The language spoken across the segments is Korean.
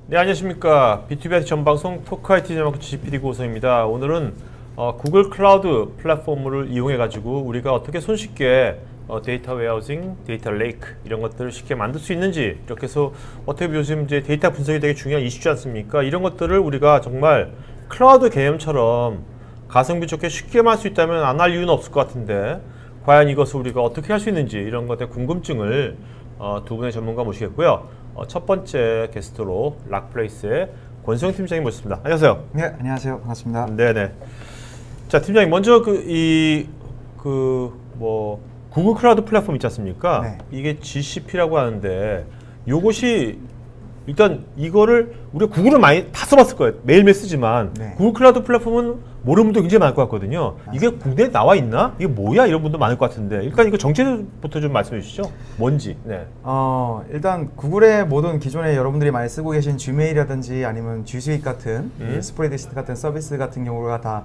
네, 안녕하십니까. B2B 전방송 토크 IT 전문가 GPD 고성입니다. 오늘은 구글 클라우드 플랫폼을 이용해가지고 우리가 어떻게 손쉽게 데이터 웨어하우싱, 데이터 레이크 이런 것들을 쉽게 만들 수 있는지, 이렇게 해서 어떻게 요즘 이제 데이터 분석이 되게 중요한 이슈지 않습니까? 이런 것들을 우리가 정말 클라우드 개념처럼 가성비 좋게 쉽게 할 수 있다면 안 할 이유는 없을 것 같은데, 과연 이것을 우리가 어떻게 할 수 있는지 이런 것에 궁금증을 두 분의 전문가 모시겠고요. 첫 번째 게스트로 락플레이스의 권수영 팀장님 모셨습니다. 안녕하세요. 네, 안녕하세요. 반갑습니다. 네네. 자, 팀장님 먼저 구글 클라우드 플랫폼 있지 않습니까? 네. 이게 GCP라고 하는데 요것이 일단 이거를 우리가 구글을 많이 다 써봤을 거예요. 매일매일 쓰지만 네. 구글 클라우드 플랫폼은 모르는 분도 굉장히 많을 것 같거든요. 맞습니다. 이게 국내에 나와 있나? 이게 뭐야? 이런 분도 많을 것 같은데 일단 이거 정체부터 좀 말씀해 주시죠. 뭔지. 네. 일단 구글의 모든 기존에 여러분들이 많이 쓰고 계신 Gmail이라든지 아니면 G Suite 같은 스프레드시트 같은 서비스 같은 경우가 다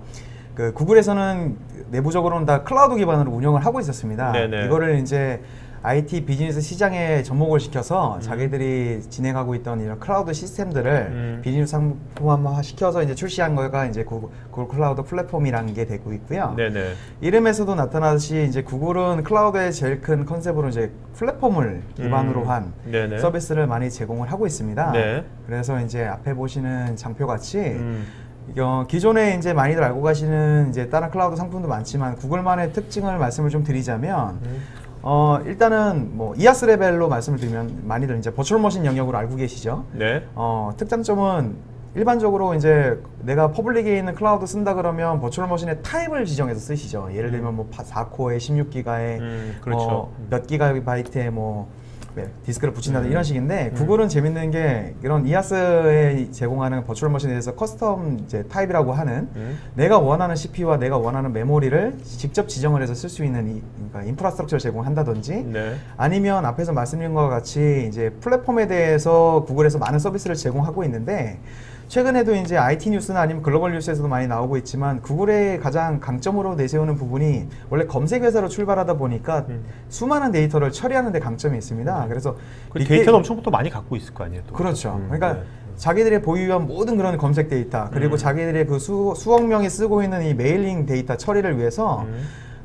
구글에서는 내부적으로는 다 클라우드 기반으로 운영을 하고 있었습니다. 네네. 이거를 이제 IT 비즈니스 시장에 접목을 시켜서 자기들이 진행하고 있던 이런 클라우드 시스템들을 비즈니스 상품화 시켜서 이제 출시한 거가 이제 구글 클라우드 플랫폼이라는 게 되고 있고요. 네네. 이름에서도 나타나듯이 이제 구글은 클라우드의 제일 큰 컨셉으로 이제 플랫폼을 기반으로 한 네네. 서비스를 많이 제공을 하고 있습니다. 네. 그래서 이제 앞에 보시는 장표 같이 기존에 이제 많이들 알고 가시는 이제 다른 클라우드 상품도 많지만 구글만의 특징을 말씀을 좀 드리자면 일단은 뭐 이아스 레벨로 말씀을 드리면 많이들 이제 버추얼 머신 영역으로 알고 계시죠. 네. 특장점은 일반적으로 이제 내가 퍼블릭에 있는 클라우드 쓴다 그러면 버추얼 머신의 타입을 지정해서 쓰시죠. 예를 들면 뭐 4코어에 16기가에 그렇죠. 몇 기가바이트에 디스크를 붙인다든 이런 식인데 구글은 재밌는 게 이런 이아스에 제공하는 버추얼 머신에 대해서 커스텀 이제 타입이라고 하는 내가 원하는 CPU와 내가 원하는 메모리를 직접 지정을 해서 쓸 수 있는 그러니까 인프라스트럭처를 제공한다든지 네. 아니면 앞에서 말씀드린 것과 같이 이제 플랫폼에 대해서 구글에서 많은 서비스를 제공하고 있는데 최근에도 이제 IT 뉴스나 아니면 글로벌 뉴스에서도 많이 나오고 있지만 구글의 가장 강점으로 내세우는 부분이 원래 검색 회사로 출발하다 보니까 수많은 데이터를 처리하는 데 강점이 있습니다. 그래서 데이터는 엄청 또 많이 갖고 있을 거 아니에요? 또. 그렇죠. 그러니까 자기들의 보유한 모든 그런 검색 데이터 그리고 자기들의 그 수억 명이 쓰고 있는 이 메일링 데이터 처리를 위해서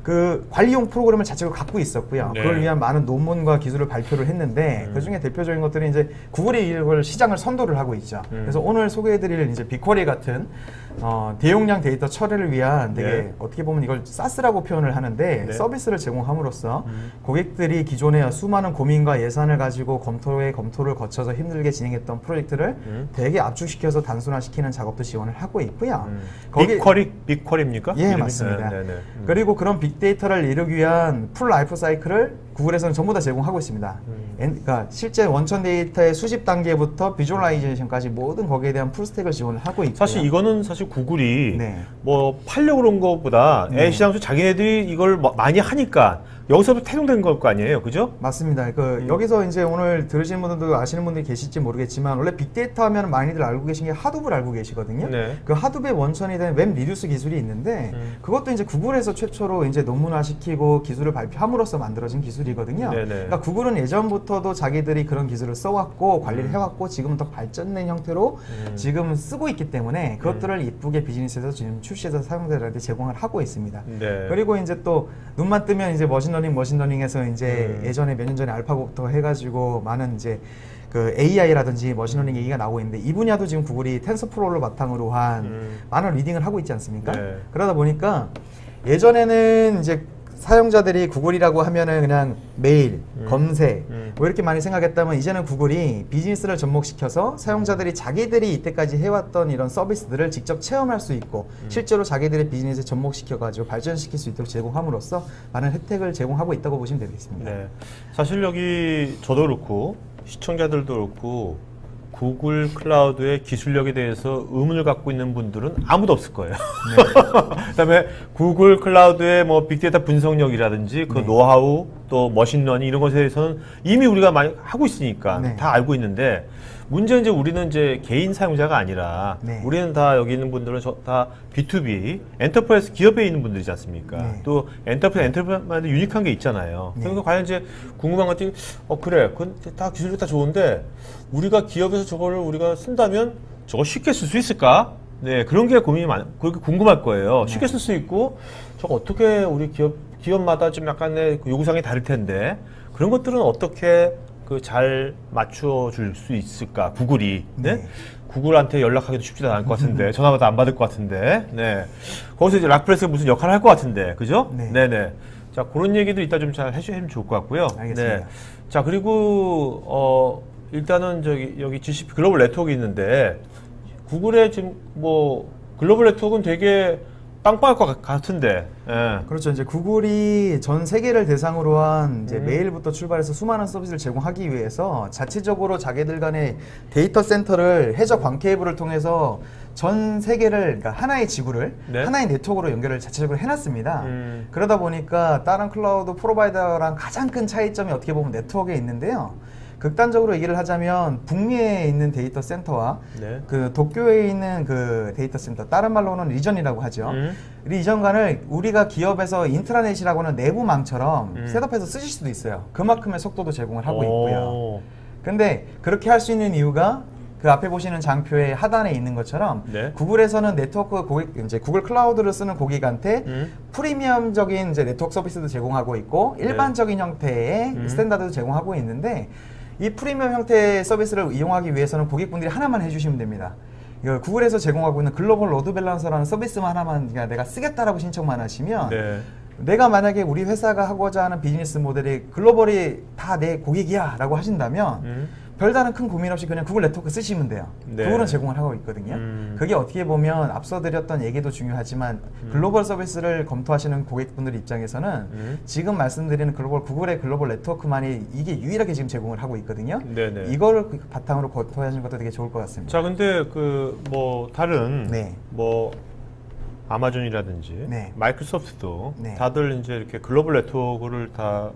그 관리용 프로그램을 자체로 갖고 있었고요. 네. 그걸 위한 많은 논문과 기술을 발표를 했는데 그 중에 대표적인 것들이 이제 구글이 이걸 시장을 선도를 하고 있죠. 그래서 오늘 소개해드릴 이제 빅쿼리 같은 대용량 데이터 처리를 위한 되게 네. 어떻게 보면 이걸 사스라고 표현을 하는데 네. 서비스를 제공함으로써 고객들이 기존에 수많은 고민과 예산을 가지고 검토를 거쳐서 힘들게 진행했던 프로젝트를 되게 압축시켜서 단순화시키는 작업도 지원을 하고 있고요. 빅쿼리입니까? 예, 이름이? 맞습니다. 네, 네, 네. 그리고 그런 빅데이터를 이루기 위한 풀 라이프 사이클을 구글에서는 전부 다 제공하고 있습니다. 그러니까 실제 원천 데이터의 수집 단계부터 비주얼라이제이션까지 모든 거기에 대한 풀스택을 지원을 하고 있고요. 사실 이거는 사실 구글이 네. 뭐 팔려고 그런 것보다 시장에서 자기네들이 이걸 많이 하니까 여기서도 태동된 걸 거 아니에요, 그죠? 맞습니다. 여기서 이제 오늘 들으시는 분들도 아시는 분들이 계실지 모르겠지만 원래 빅데이터 하면 많이들 알고 계신 게 하둡을 알고 계시거든요. 네. 그 하둡의 원천이 된 웹 리듀스 기술이 있는데 그것도 이제 구글에서 최초로 이제 논문화시키고 기술을 발표함으로써 만들어진 기술이거든요. 네네. 그러니까 구글은 예전부터도 자기들이 그런 기술을 써왔고 관리를 해왔고 지금은 더 발전된 형태로 지금 쓰고 있기 때문에 그것들을 이쁘게 비즈니스에서 지금 출시해서 사용자들한테 제공을 하고 있습니다. 네. 그리고 이제 또 눈만 뜨면 이제 머신러닝에서 이제 예전에 몇 년 전에 알파고부터 해가지고 많은 이제 그 AI라든지 머신러닝 얘기가 나오고 있는데 이 분야도 지금 구글이 텐서프로를 바탕으로 한 많은 리딩을 하고 있지 않습니까? 네. 그러다 보니까 예전에는 이제 사용자들이 구글이라고 하면은 그냥 메일, 검색 뭐 이렇게 많이 생각했다면 이제는 구글이 비즈니스를 접목시켜서 사용자들이 자기들이 이때까지 해왔던 이런 서비스들을 직접 체험할 수 있고 실제로 자기들의 비즈니스에 접목시켜가지고 발전시킬 수 있도록 제공함으로써 많은 혜택을 제공하고 있다고 보시면 되겠습니다. 네. 사실 여기 저도 그렇고 시청자들도 그렇고 구글 클라우드의 기술력에 대해서 의문을 갖고 있는 분들은 아무도 없을 거예요. 네. 그다음에 구글 클라우드의 뭐 빅데이터 분석력이라든지 그 노하우 또 머신러닝 이런 것에 대해서는 이미 우리가 많이 하고 있으니까 다 알고 있는데 문제는 이제 우리는 이제 개인 사용자가 아니라 네. 우리는 다 여기 있는 분들은 다 B2B 엔터프라이즈 기업에 있는 분들이지 않습니까? 네. 또 엔터프라이즈 유니크한 게 있잖아요. 네. 그래서 과연 이제 궁금한 것들이 그래, 그건 다 기술이 다 좋은데 우리가 기업에서 저거를 우리가 쓴다면 저거 쉽게 쓸 수 있을까? 네, 그런 게 그렇게 궁금할 거예요. 쉽게 쓸 수 있고 저거 어떻게 우리 기업마다 좀 약간의 그 요구사항이 다를 텐데 그런 것들은 어떻게 잘 맞춰 줄 수 있을까? 구글이. 네? 네. 구글한테 연락하기도 쉽지도 않을 것 같은데 전화도 안 받을 것 같은데. 네. 거기서 이제 락프레스가 무슨 역할을 할 것 같은데. 그죠? 네. 네네. 자, 그런 얘기도 이따 좀 잘 해주시면 좋을 것 같고요. 알겠습니다. 네. 자, 그리고 일단은 여기 GCP 글로벌 네트워크 있는데 구글의 지금 뭐 글로벌 네트워크는 되게 빵빵할 것 같은데. 예. 그렇죠. 이제 구글이 전 세계를 대상으로 한 이제 메일부터 출발해서 수많은 서비스를 제공하기 위해서 자체적으로 자기들 간의 데이터 센터를 해저 광 케이블을 통해서 전 세계를 그러니까 하나의 지구를 네. 하나의 네트워크로 연결을 자체적으로 해놨습니다. 그러다 보니까 다른 클라우드 프로바이더랑 가장 큰 차이점이 어떻게 보면 네트워크에 있는데요. 극단적으로 얘기를 하자면 북미에 있는 데이터 센터와 네. 그 도쿄에 있는 그 데이터 센터, 다른 말로는 리전이라고 하죠. 리전 간을 우리가 기업에서 인트라넷이라고 하는 내부망처럼 셋업해서 쓰실 수도 있어요. 그만큼의 속도도 제공을 하고 있고요. 근데 그렇게 할 수 있는 이유가 그 앞에 보시는 장표의 하단에 있는 것처럼 네. 구글에서는 네트워크 고객, 이제 구글 클라우드를 쓰는 고객한테 프리미엄적인 이제 네트워크 서비스도 제공하고 있고 일반적인 형태의 스탠다드도 제공하고 있는데 이 프리미엄 형태의 서비스를 이용하기 위해서는 고객분들이 하나만 해주시면 됩니다. 이거 구글에서 제공하고 있는 글로벌 로드 밸런서라는 서비스만 하나만 내가 쓰겠다라고 신청만 하시면 네. 내가 만약에 우리 회사가 하고자 하는 비즈니스 모델이 글로벌이 다 내 고객이야 라고 하신다면 별다른 큰 고민 없이 그냥 구글 네트워크 쓰시면 돼요. 네. 구글은 제공을 하고 있거든요. 그게 어떻게 보면 앞서 드렸던 얘기도 중요하지만 글로벌 서비스를 검토하시는 고객분들 입장에서는 지금 말씀드리는 구글의 글로벌 네트워크만이 이게 유일하게 지금 제공을 하고 있거든요. 네네. 이거를 바탕으로 검토하시는 것도 되게 좋을 것 같습니다. 자, 근데 뭐 다른 네. 뭐 아마존이라든지 네. 마이크로소프트도 네. 다들 이제 이렇게 글로벌 네트워크를 다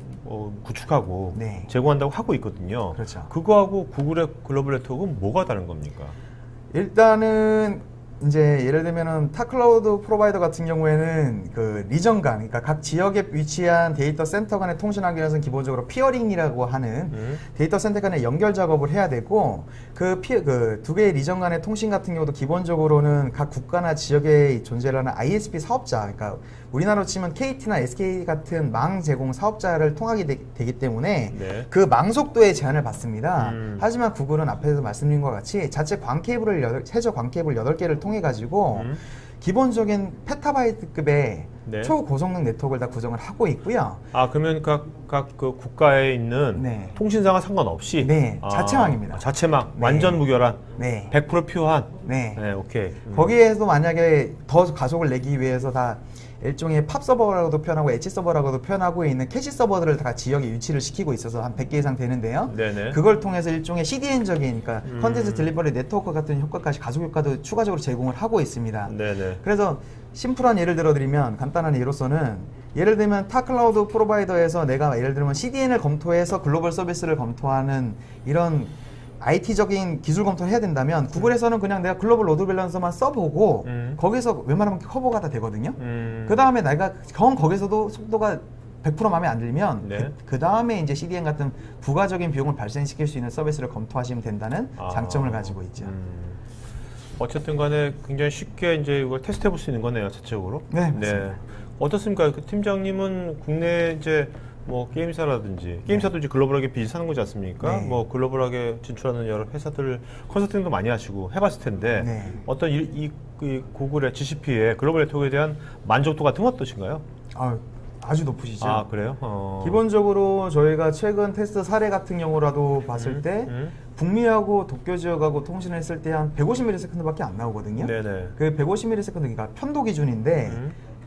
구축하고 네. 제공한다고 하고 있거든요. 그렇죠. 그거하고 구글의 글로벌 네트워크는 뭐가 다른 겁니까? 일단은 이제 예를 들면은 타 클라우드 프로바이더 같은 경우에는 그 리전 간, 그러니까 각 지역에 위치한 데이터 센터 간의 통신하기 위해서는 기본적으로 피어링이라고 하는 데이터 센터 간의 연결 작업을 해야 되고 그 두 개의 리전 간의 통신 같은 경우도 기본적으로는 각 국가나 지역에 존재를 하는 ISP 사업자, 그러니까 우리나라로 치면 KT나 SK 같은 망 제공 사업자를 통하게 되기 때문에 네. 그 망 속도에 제한을 받습니다. 하지만 구글은 앞에서 말씀드린 것과 같이 자체 광 케이블을 해저 광 케이블 8개를 통해 가지고 기본적인 페타바이트급의 네. 초고성능 네트워크를 다 구성을 하고 있고요. 아, 그러면 각 그 국가에 있는 네. 통신사와 상관없이 네, 자체망입니다. 자체망, 네. 완전 무결한, 네. 100% 퓨어한. 네. 네, 오케이. 거기에서 만약에 더 가속을 내기 위해서 다 일종의 팝 서버라고도 표현하고 엣지 서버라고도 표현하고 있는 캐시 서버들을 다 지역에 유치를 시키고 있어서 한 100개 이상 되는데요. 네네. 그걸 통해서 일종의 CDN적인, 그러니까 컨텐츠 딜리버리 네트워크 같은 효과까지 가속 효과도 추가적으로 제공을 하고 있습니다. 네네. 그래서 심플한 예를 들어드리면 간단한 예로서는 예를 들면 타 클라우드 프로바이더에서 내가 예를 들면 CDN을 검토해서 글로벌 서비스를 검토하는 이런 IT적인 기술 검토를 해야 된다면 구글에서는 그냥 내가 글로벌 로드 밸런서만 써보고 거기서 웬만하면 커버가 다 되거든요. 그 다음에 내가 거기서도 속도가 100% 마음에 안 들면 네. 그 다음에 이제 CDN 같은 부가적인 비용을 발생시킬 수 있는 서비스를 검토하시면 된다는 장점을 가지고 있죠. 어쨌든 간에 굉장히 쉽게 이제 이걸 테스트 해볼 수 있는 거네요, 자체적으로. 네, 맞습니다. 어떻습니까? 그 팀장님은 국내 이제 뭐 게임사라든지 게임사도 이제 글로벌하게 비즈하는 거지 않습니까? 네. 뭐 글로벌하게 진출하는 여러 회사들 컨설팅도 많이 하시고 해봤을 텐데 네. 어떤 그 구글의 GCP의 글로벌 네트워크에 대한 만족도 같은 건 어떠신가요? 아주 높으시죠. 아, 그래요? 기본적으로 저희가 최근 테스트 사례 같은 경우라도 봤을 때 북미하고 도쿄 지역하고 통신을 했을 때 한 150ms밖에 안 나오거든요. 네네. 그 150ms, 그러니까 편도 기준인데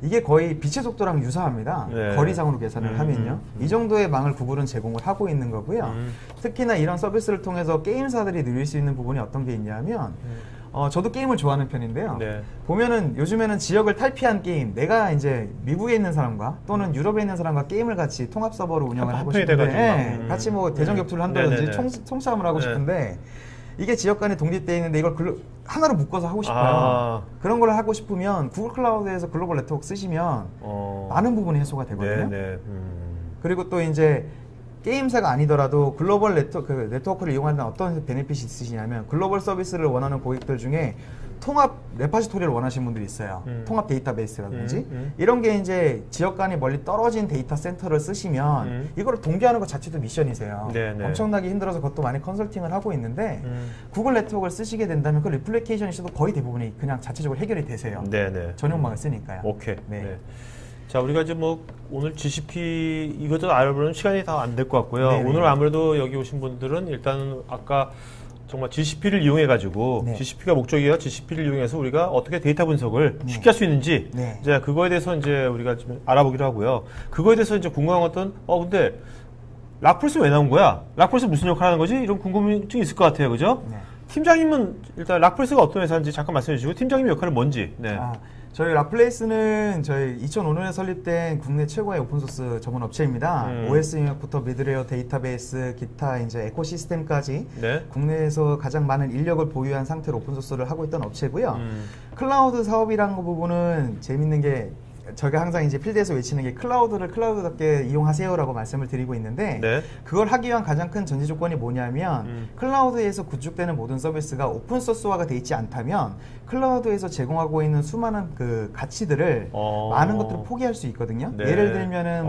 이게 거의 빛의 속도랑 유사합니다. 네. 거리상으로 계산을 하면요. 이 정도의 망을 구글은 제공을 하고 있는 거고요. 특히나 이런 서비스를 통해서 게임사들이 누릴 수 있는 부분이 어떤 게 있냐면 저도 게임을 좋아하는 편인데요. 네. 보면은 요즘에는 지역을 탈피한 게임, 내가 이제 미국에 있는 사람과 또는 유럽에 있는 사람과 게임을 같이 통합 서버로 운영을 하고 한편이 싶은데 돼가지고 같이 뭐 대전 격투를 한다든지 네네네. 총싸움을 하고 네. 싶은데 이게 지역 간에 독립되어 있는데 이걸 하나로 묶어서 하고 싶어요. 아. 그런 걸 하고 싶으면 구글 클라우드에서 글로벌 네트워크 쓰시면 많은 부분이 해소가 되거든요. 네네. 그리고 또 이제 게임사가 아니더라도 글로벌 네트워크를 이용하는 어떤 베네핏이 있으시냐면 글로벌 서비스를 원하는 고객들 중에 통합 레파지토리를 원하시는 분들이 있어요. 통합 데이터베이스라든지 이런 게 이제 지역 간이 멀리 떨어진 데이터 센터를 쓰시면 이거를 동기하는 것 자체도 미션이세요. 네네. 엄청나게 힘들어서 그것도 많이 컨설팅을 하고 있는데 구글 네트워크를 쓰시게 된다면 그 리플리케이션 이슈도 거의 대부분이 그냥 자체적으로 해결이 되세요. 네네. 전용망을 쓰니까요. 오케이. 네. 네. 자, 우리가 이제 뭐 오늘 GCP 이것도 알아보는 시간이 다 안 될 것 같고요. 네네. 오늘 아무래도 여기 오신 분들은 일단 아까 정말 GCP를 이용해 가지고 네. GCP가 목적이에요. GCP를 이용해서 우리가 어떻게 데이터 분석을 쉽게 할 수 있는지 네. 이제 그거에 대해서 이제 우리가 좀 알아보기로 하고요. 그거에 대해서 이제 궁금한 것은 근데 락플러스 왜 나온 거야? 락플러스 무슨 역할 하는 거지? 이런 궁금증이 있을 것 같아요. 그죠? 네. 팀장님은 일단 락플러스가 어떤 회사인지 잠깐 말씀해 주시고 팀장님 역할은 뭔지. 네. 저희 락플레이스는 저희 2005년에 설립된 국내 최고의 오픈소스 전문 업체입니다. OS 영역부터 미드웨어, 데이터베이스, 기타 이제 에코시스템까지 네. 국내에서 가장 많은 인력을 보유한 상태로 오픈소스를 하고 있던 업체고요. 클라우드 사업이라는 부분은 재밌는 게 저희가 항상 이제 필드에서 외치는 게 클라우드를 클라우드답게 이용하세요라고 말씀을 드리고 있는데 네. 그걸 하기 위한 가장 큰 전제 조건이 뭐냐면 클라우드에서 구축되는 모든 서비스가 오픈 소스화가 돼 있지 않다면 클라우드에서 제공하고 있는 수많은 그 가치들을 많은 것들을 포기할 수 있거든요. 네. 예를 들면은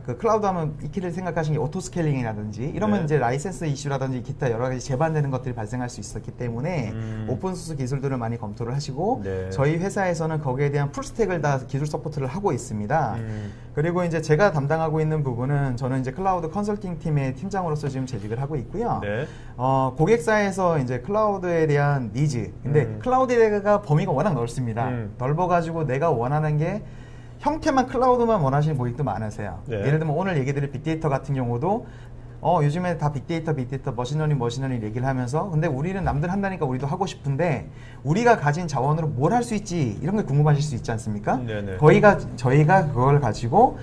그 클라우드 하면 익히를 생각하시는 게 오토 스케일링이라든지 이러면 네. 이제 라이센스 이슈라든지 기타 여러 가지 재반되는 것들이 발생할 수 있었기 때문에 오픈소스 기술들을 많이 검토를 하시고 네. 저희 회사에서는 거기에 대한 풀스택을 다 기술 서포트를 하고 있습니다. 그리고 이제 제가 담당하고 있는 부분은 저는 이제 클라우드 컨설팅 팀의 팀장으로서 지금 재직을 하고 있고요. 네. 고객사에서 이제 클라우드에 대한 니즈. 근데 클라우드가 범위가 워낙 넓습니다. 넓어가지고 내가 원하는 게 형태만 클라우드만 원하시는 고객도 많으세요. 네. 예를 들면 오늘 얘기 드릴 빅데이터 같은 경우도 요즘에 다 빅데이터, 머신러닝 얘기를 하면서 근데 우리는 남들 한다니까 우리도 하고 싶은데 우리가 가진 자원으로 뭘 할 수 있지 이런 게 궁금하실 수 있지 않습니까? 네네. 저희가 그걸 가지고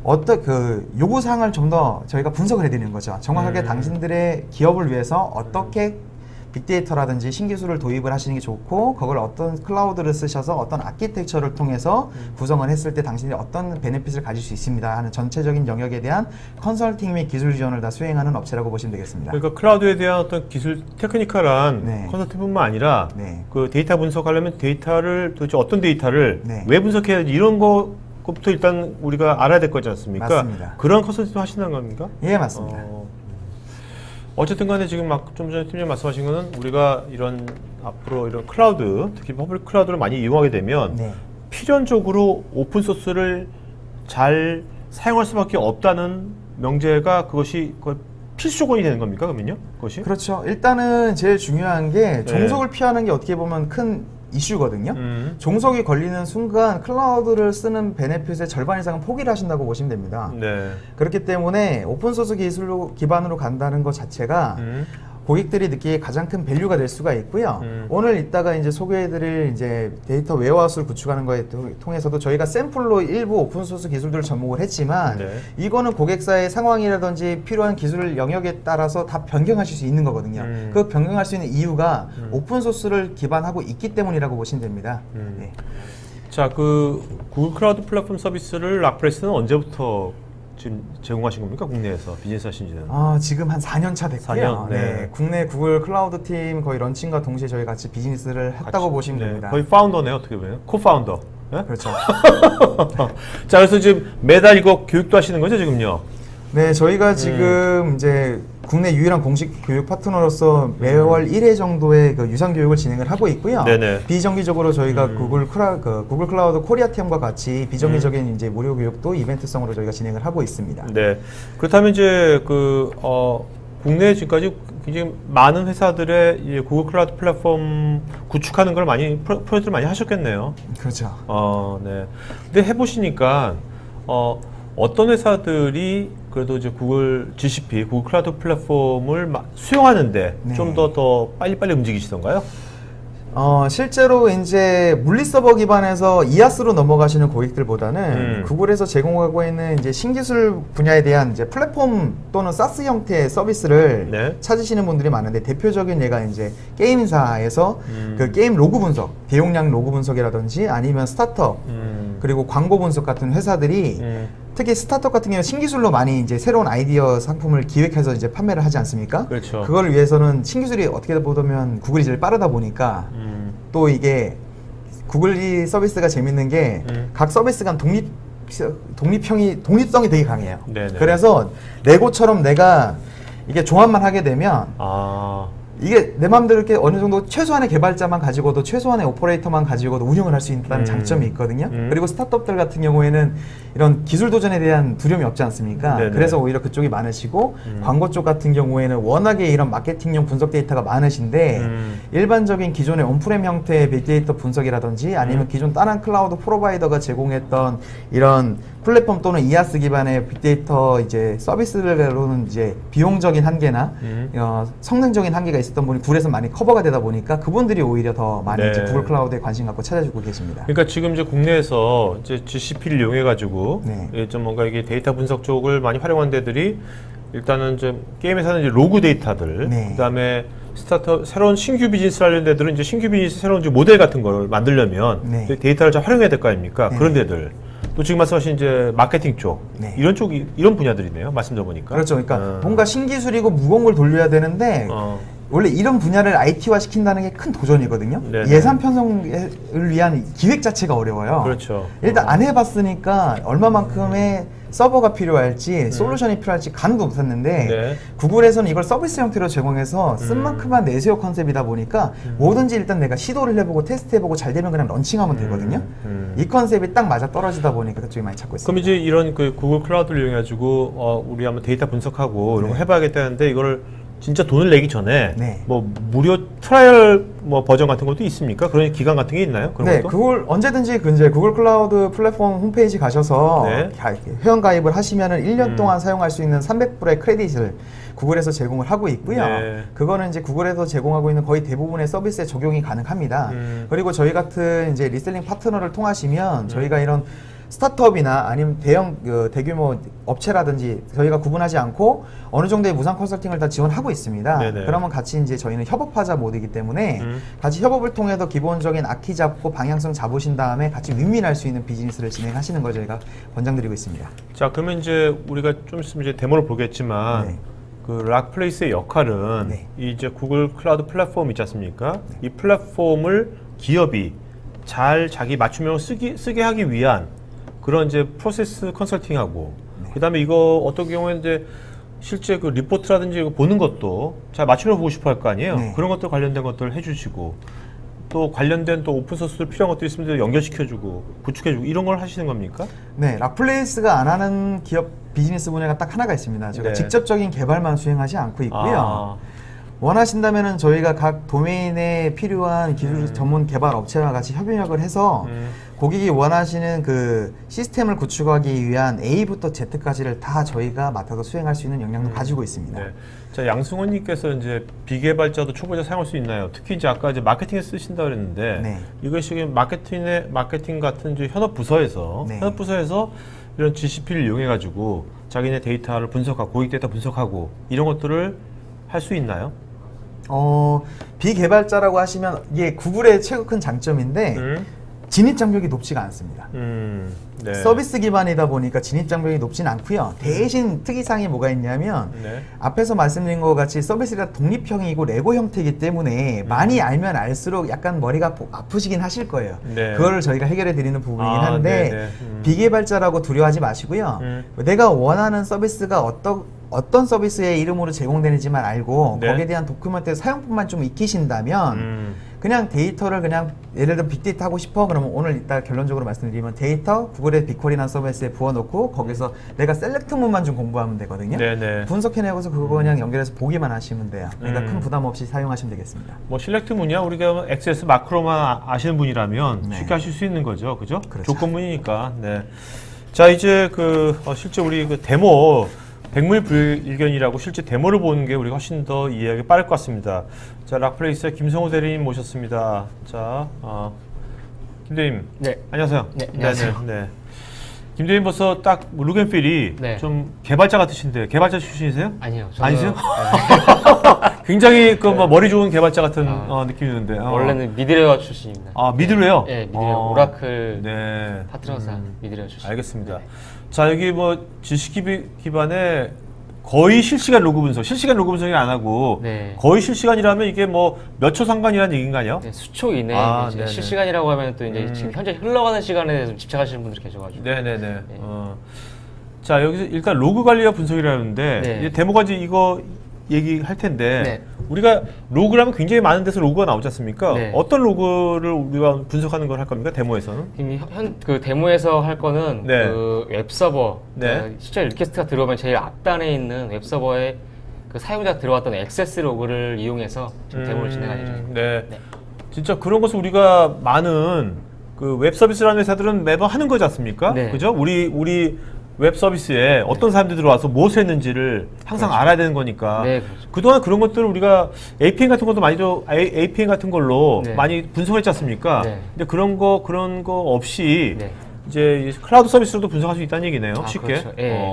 어떤 그 요구사항을 좀 더 저희가 분석을 해드리는 거죠. 정확하게 당신들의 기업을 위해서 어떻게 빅데이터라든지 신기술을 도입을 하시는 게 좋고 그걸 어떤 클라우드를 쓰셔서 어떤 아키텍처를 통해서 구성을 했을 때 당신이 어떤 베네핏을 가질 수 있습니다 하는 전체적인 영역에 대한 컨설팅 및 기술 지원을 다 수행하는 업체라고 보시면 되겠습니다. 그러니까 클라우드에 대한 어떤 기술 테크니컬한 네. 컨설팅뿐만 아니라 네. 그 데이터 분석하려면 데이터를 도대체 어떤 데이터를 네. 왜 분석해야 되지 이런 것부터 일단 우리가 알아야 될 거지 않습니까? 맞습니다. 그런 컨설팅 하시는 겁니까? 예, 맞습니다. 어쨌든 간에 지금 막 좀 전에 팀장님 말씀하신 거는 우리가 이런 앞으로 이런 클라우드, 특히 퍼블릭 클라우드를 많이 이용하게 되면 네. 필연적으로 오픈 소스를 잘 사용할 수밖에 없다는 명제가 그것이 거의 필수 조건이 되는 겁니까, 그러면요? 그것이? 그렇죠. 일단은 제일 중요한 게 종속을 피하는 게 어떻게 보면 큰 이슈거든요. 종속이 걸리는 순간 클라우드를 쓰는 베네핏의 절반 이상은 포기를 하신다고 보시면 됩니다. 네. 그렇기 때문에 오픈소스 기술로 기반으로 간다는 것 자체가 고객들이 느끼기에 가장 큰 밸류가 될 수가 있고요. 오늘 이따가 이제 소개해드릴 이제 데이터 웨어하우스를 구축하는 거에 통해서도 저희가 샘플로 일부 오픈소스 기술들을 접목을 했지만 네. 이거는 고객사의 상황이라든지 필요한 기술 영역에 따라서 다 변경하실 수 있는 거거든요. 그 변경할 수 있는 이유가 오픈소스를 기반하고 있기 때문이라고 보시면 됩니다. 네. 자, 그 구글 클라우드 플랫폼 서비스를 락플레스는 언제부터 지금 제공하신 겁니까? 국내에서 비즈니스 하신 지는? 지금 한 4년 차 됐고요. 4년? 네. 네, 국내 구글 클라우드 팀 거의 런칭과 동시에 저희 같이 비즈니스를 했다고 보시면 네, 됩니다. 거의 파운더네요, 어떻게 보면. 코파운더. 네? 그렇죠. 자, 그래서 지금 매달 이거 교육도 하시는 거죠, 지금요? 네, 저희가 지금 이제 국내 유일한 공식 교육 파트너로서 매월 1회 정도의 그 유상 교육을 진행을 하고 있고요. 네네. 비정기적으로 저희가 구글 클라우드 코리아 팀과 같이 비정기적인 이제 무료 교육도 이벤트성으로 저희가 진행을 하고 있습니다. 네. 그렇다면 이제 국내에 지금까지 굉장히 많은 회사들의 이 구글 클라우드 플랫폼 구축하는 걸 많이 프로젝트를 많이 하셨겠네요. 그렇죠. 네. 근데 해보시니까 어떤 회사들이 그래도 이제 구글 GCP, 구글 클라우드 플랫폼을 수용하는데 네. 좀 더 빨리빨리 움직이시던가요? 실제로 이제 물리 서버 기반에서 이아스로 넘어가시는 고객들보다는 구글에서 제공하고 있는 이제 신기술 분야에 대한 이제 플랫폼 또는 사스 형태의 서비스를 네. 찾으시는 분들이 많은데 대표적인 예가 이제 게임사에서 그 게임 로그 분석, 대용량 로그 분석이라든지 아니면 스타트업 그리고 광고 분석 같은 회사들이 특히 스타트업 같은 경우는 신기술로 많이 이제 새로운 아이디어 상품을 기획해서 이제 판매를 하지 않습니까? 그렇죠. 그걸 위해서는 신기술이 어떻게 보면 구글이 제일 빠르다 보니까 또 이게 구글이 서비스가 재밌는 게 각 서비스 간 독립성이 되게 강해요. 네네. 그래서 레고처럼 내가 이게 조합만 하게 되면 이게 내 마음대로 이렇게 어느 정도 최소한의 개발자만 가지고도 최소한의 오퍼레이터만 가지고도 운영을 할 수 있다는 장점이 있거든요. 그리고 스타트업들 같은 경우에는 이런 기술 도전에 대한 두려움이 없지 않습니까? 네네. 그래서 오히려 그쪽이 많으시고 광고 쪽 같은 경우에는 워낙에 이런 마케팅용 분석 데이터가 많으신데 일반적인 기존의 온프렘 형태의 빅데이터 분석이라든지 아니면 기존 다른 클라우드 프로바이더가 제공했던 이런 플랫폼 또는 이아스 기반의 빅데이터 이제 서비스로는 이제 비용적인 한계나 성능적인 한계가 있었던 분이 구글에서 많이 커버가 되다 보니까 그분들이 오히려 더 많이 네. 이제 구글 클라우드에 관심 갖고 찾아주고 계십니다. 그러니까 지금 이제 국내에서 이제 GCP를 이용해 가지고 네. 좀 뭔가 이게 데이터 분석 쪽을 많이 활용한 데들이 일단은 좀 게임에서는 이제 로그 데이터들, 네. 그다음에 스타트업 새로운 신규 비즈니스 하려는 데들은 이제 신규 비즈니스 새로운 이제 모델 같은 걸 만들려면 네. 데이터를 잘 활용해야 될 거 아닙니까? 네. 그런 데들. 또 지금 말씀하신 이제 마케팅 쪽 네. 이런 쪽이 이런 분야들이네요. 말씀 들어보니까. 그렇죠. 그러니까 뭔가 신기술이고 무거운 걸 돌려야 되는데 원래 이런 분야를 IT화 시킨다는 게 큰 도전이거든요. 네네. 예산 편성을 위한 기획 자체가 어려워요. 그렇죠. 일단 안 해봤으니까 얼마만큼의 서버가 필요할지 솔루션이 필요할지 가늠도 못했는데 네. 구글에서는 이걸 서비스 형태로 제공해서 쓴 만큼만 내세요 컨셉이다 보니까 뭐든지 일단 내가 시도를 해보고 테스트해보고 잘 되면 그냥 런칭하면 되거든요. 이 컨셉이 딱 맞아 떨어지다 보니까 그쪽이 많이 찾고 있습니다. 그럼 이제 이런 그 구글 클라우드를 이용해가지고 우리 한번 데이터 분석하고 이런 거 해봐야겠다는데 이걸 진짜 돈을 내기 전에 네. 뭐 무료 트라이얼 뭐 버전 같은 것도 있습니까? 그런 기간 같은 게 있나요? 그런 네, 것도? 그걸 언제든지 그 이제 구글 클라우드 플랫폼 홈페이지 가셔서 네. 회원 가입을 하시면은 1년 동안 사용할 수 있는 300불의 크레딧을 구글에서 제공을 하고 있고요. 네. 그거는 이제 구글에서 제공하고 있는 거의 대부분의 서비스에 적용이 가능합니다. 그리고 저희 같은 이제 리셀링 파트너를 통하시면 저희가 이런 스타트업이나 아니면 대규모 업체라든지 저희가 구분하지 않고 어느 정도의 무상 컨설팅을 다 지원하고 있습니다. 네네. 그러면 같이 이제 저희는 협업하자 모드이기 때문에 같이 협업을 통해서 기본적인 아키 잡고 방향성 잡으신 다음에 같이 윈윈할 수 있는 비즈니스를 진행하시는 걸 저희가 권장드리고 있습니다. 자, 그러면 이제 우리가 좀 있으면 이제 데모를 보겠지만 네. 그 락플레이스의 역할은 네. 이제 구글 클라우드 플랫폼 있지 않습니까? 이 플랫폼을 기업이 잘 자기 맞춤형을 쓰게 하기 위한 그런 이제 프로세스 컨설팅하고 그다음에 이거 어떤 경우에는 이제 실제 그 리포트라든지 이거 보는 것도 잘 맞춤형 보고 싶어 할 거 아니에요. 네. 그런 것들 관련된 것들을 해주시고 또 관련된 또 오픈소스 필요한 것들이 있으면 연결시켜주고 구축해주고 이런 걸 하시는 겁니까? 네, 락플레이스가 안 하는 기업 비즈니스 분야가 딱 하나가 있습니다. 저희가 네. 직접적인 개발만 수행하지 않고 있고요. 원하신다면은 저희가 각 도메인에 필요한 기술 전문 개발 업체와 같이 협력을 해서 고객이 원하시는 그 시스템을 구축하기 위한 A부터 Z까지를 다 저희가 맡아서 수행할 수 있는 역량도 가지고 있습니다. 네. 자, 양승원님께서 이제 비개발자도 초보자 사용할 수 있나요? 특히 이제 아까 이제 마케팅에 쓰신다 그랬는데 네. 이것이 마케팅 같은 이제 현업 부서에서 네. 이런 GCP를 이용해 가지고 자기네 데이터를 분석하고 고객 데이터 분석하고 이런 것들을 할 수 있나요? 비개발자라고 하시면 이게 구글의 최고 큰 장점인데 진입 장벽이 높지가 않습니다. 네. 서비스 기반이다 보니까 진입 장벽이 높진 않고요. 대신 특이사항이 뭐가 있냐면 네. 앞에서 말씀드린 것 같이 서비스가 독립형이고 레고 형태이기 때문에 많이 알면 알수록 약간 머리가 아프시긴 하실 거예요. 네. 그거를 저희가 해결해 드리는 부분이긴 한데 네네. 비개발자라고 두려워하지 마시고요. 내가 원하는 서비스가 어떤 서비스의 이름으로 제공되는지만 알고 네. 거기에 대한 도큐멘트 사용법만 좀 익히신다면 그냥 데이터를 그냥 예를 들어 빅데이터 하고 싶어 그러면 오늘 이따 결론적으로 말씀드리면 데이터 구글의 빅쿼리라는 서비스에 부어놓고 거기서 내가 셀렉트문만 좀 공부하면 되거든요. 네네. 분석해내고서 그거 그냥 연결해서 보기만 하시면 돼요. 그러니까 큰 부담 없이 사용하시면 되겠습니다. 뭐 실렉트 문이야 우리가 엑세스 마크로만 아시는 분이라면 네. 쉽게 하실 수 있는 거죠, 그죠? 그렇죠. 조건문이니까. 네. 자, 이제 실제 우리 그 데모 백물불견이라고 실제 데모를 보는 게 우리가 훨씬 더 이해하기 빠를 것 같습니다. 자, 락플레이스의 김성호 대리님 모셨습니다. 자, 김 대리님. 네. 안녕하세요. 네, 안녕하세요. 네. 김 대리님 벌써 딱 룩앤필이 네. 좀 개발자 같으신데 개발자 출신이세요? 아니요. 저는, 아니세요? 네. 굉장히 그 뭐 머리 좋은 개발자 같은 느낌이 드는데. 원래는 미드웨어 출신입니다. 아, 미드웨어? 네, 미드웨어. 오라클 네. 파트너사 미드웨어 출신. 알겠습니다. 네. 자, 여기 뭐 지식 기반에 거의 실시간 로그 분석, 실시간 로그 분석이 안 하고 네. 거의 실시간이라면 이게 뭐 몇 초 상관이라는 얘기인가요? 네, 수초 이내에 이제 네네. 실시간이라고 하면 또 이제 지금 현재 흘러가는 시간에 대해서 집착하시는 분들이 계셔가지고. 네네네. 네. 자, 여기서 일단 로그 관리와 분석이라는데 네. 이제 데모가 이제 이거 얘기할 텐데 네. 우리가 로그를 하면 굉장히 많은 데서 로그가 나오지 않습니까? 네. 어떤 로그를 우리가 분석하는 걸 할 겁니까? 데모에서는? 지금 그 데모에서 할 거는 네. 그 웹서버, 네. 그 실제 리퀘스트가 들어오면 제일 앞단에 있는 웹서버에 그 사용자가 들어왔던 액세스 로그를 이용해서 지금 데모를 진행할 예정입니다. 네. 네. 진짜 그런 것을 우리가 많은 그 웹 서비스라는 회사들은 매번 하는 거지 않습니까? 네. 그죠? 우리 웹 서비스에 어떤 사람들이 들어와서 무엇을 했는지를 항상 그렇죠. 알아야 되는 거니까. 네, 그렇죠. 그동안 그런 것들을 우리가 APN 같은 것도 많이 APN 같은 걸로 네. 많이 분석했지 않습니까? 네. 근데 그런 거 없이 네. 이제 클라우드 서비스로도 분석할 수 있다는 얘기네요. 아, 쉽게. 그렇죠. 예.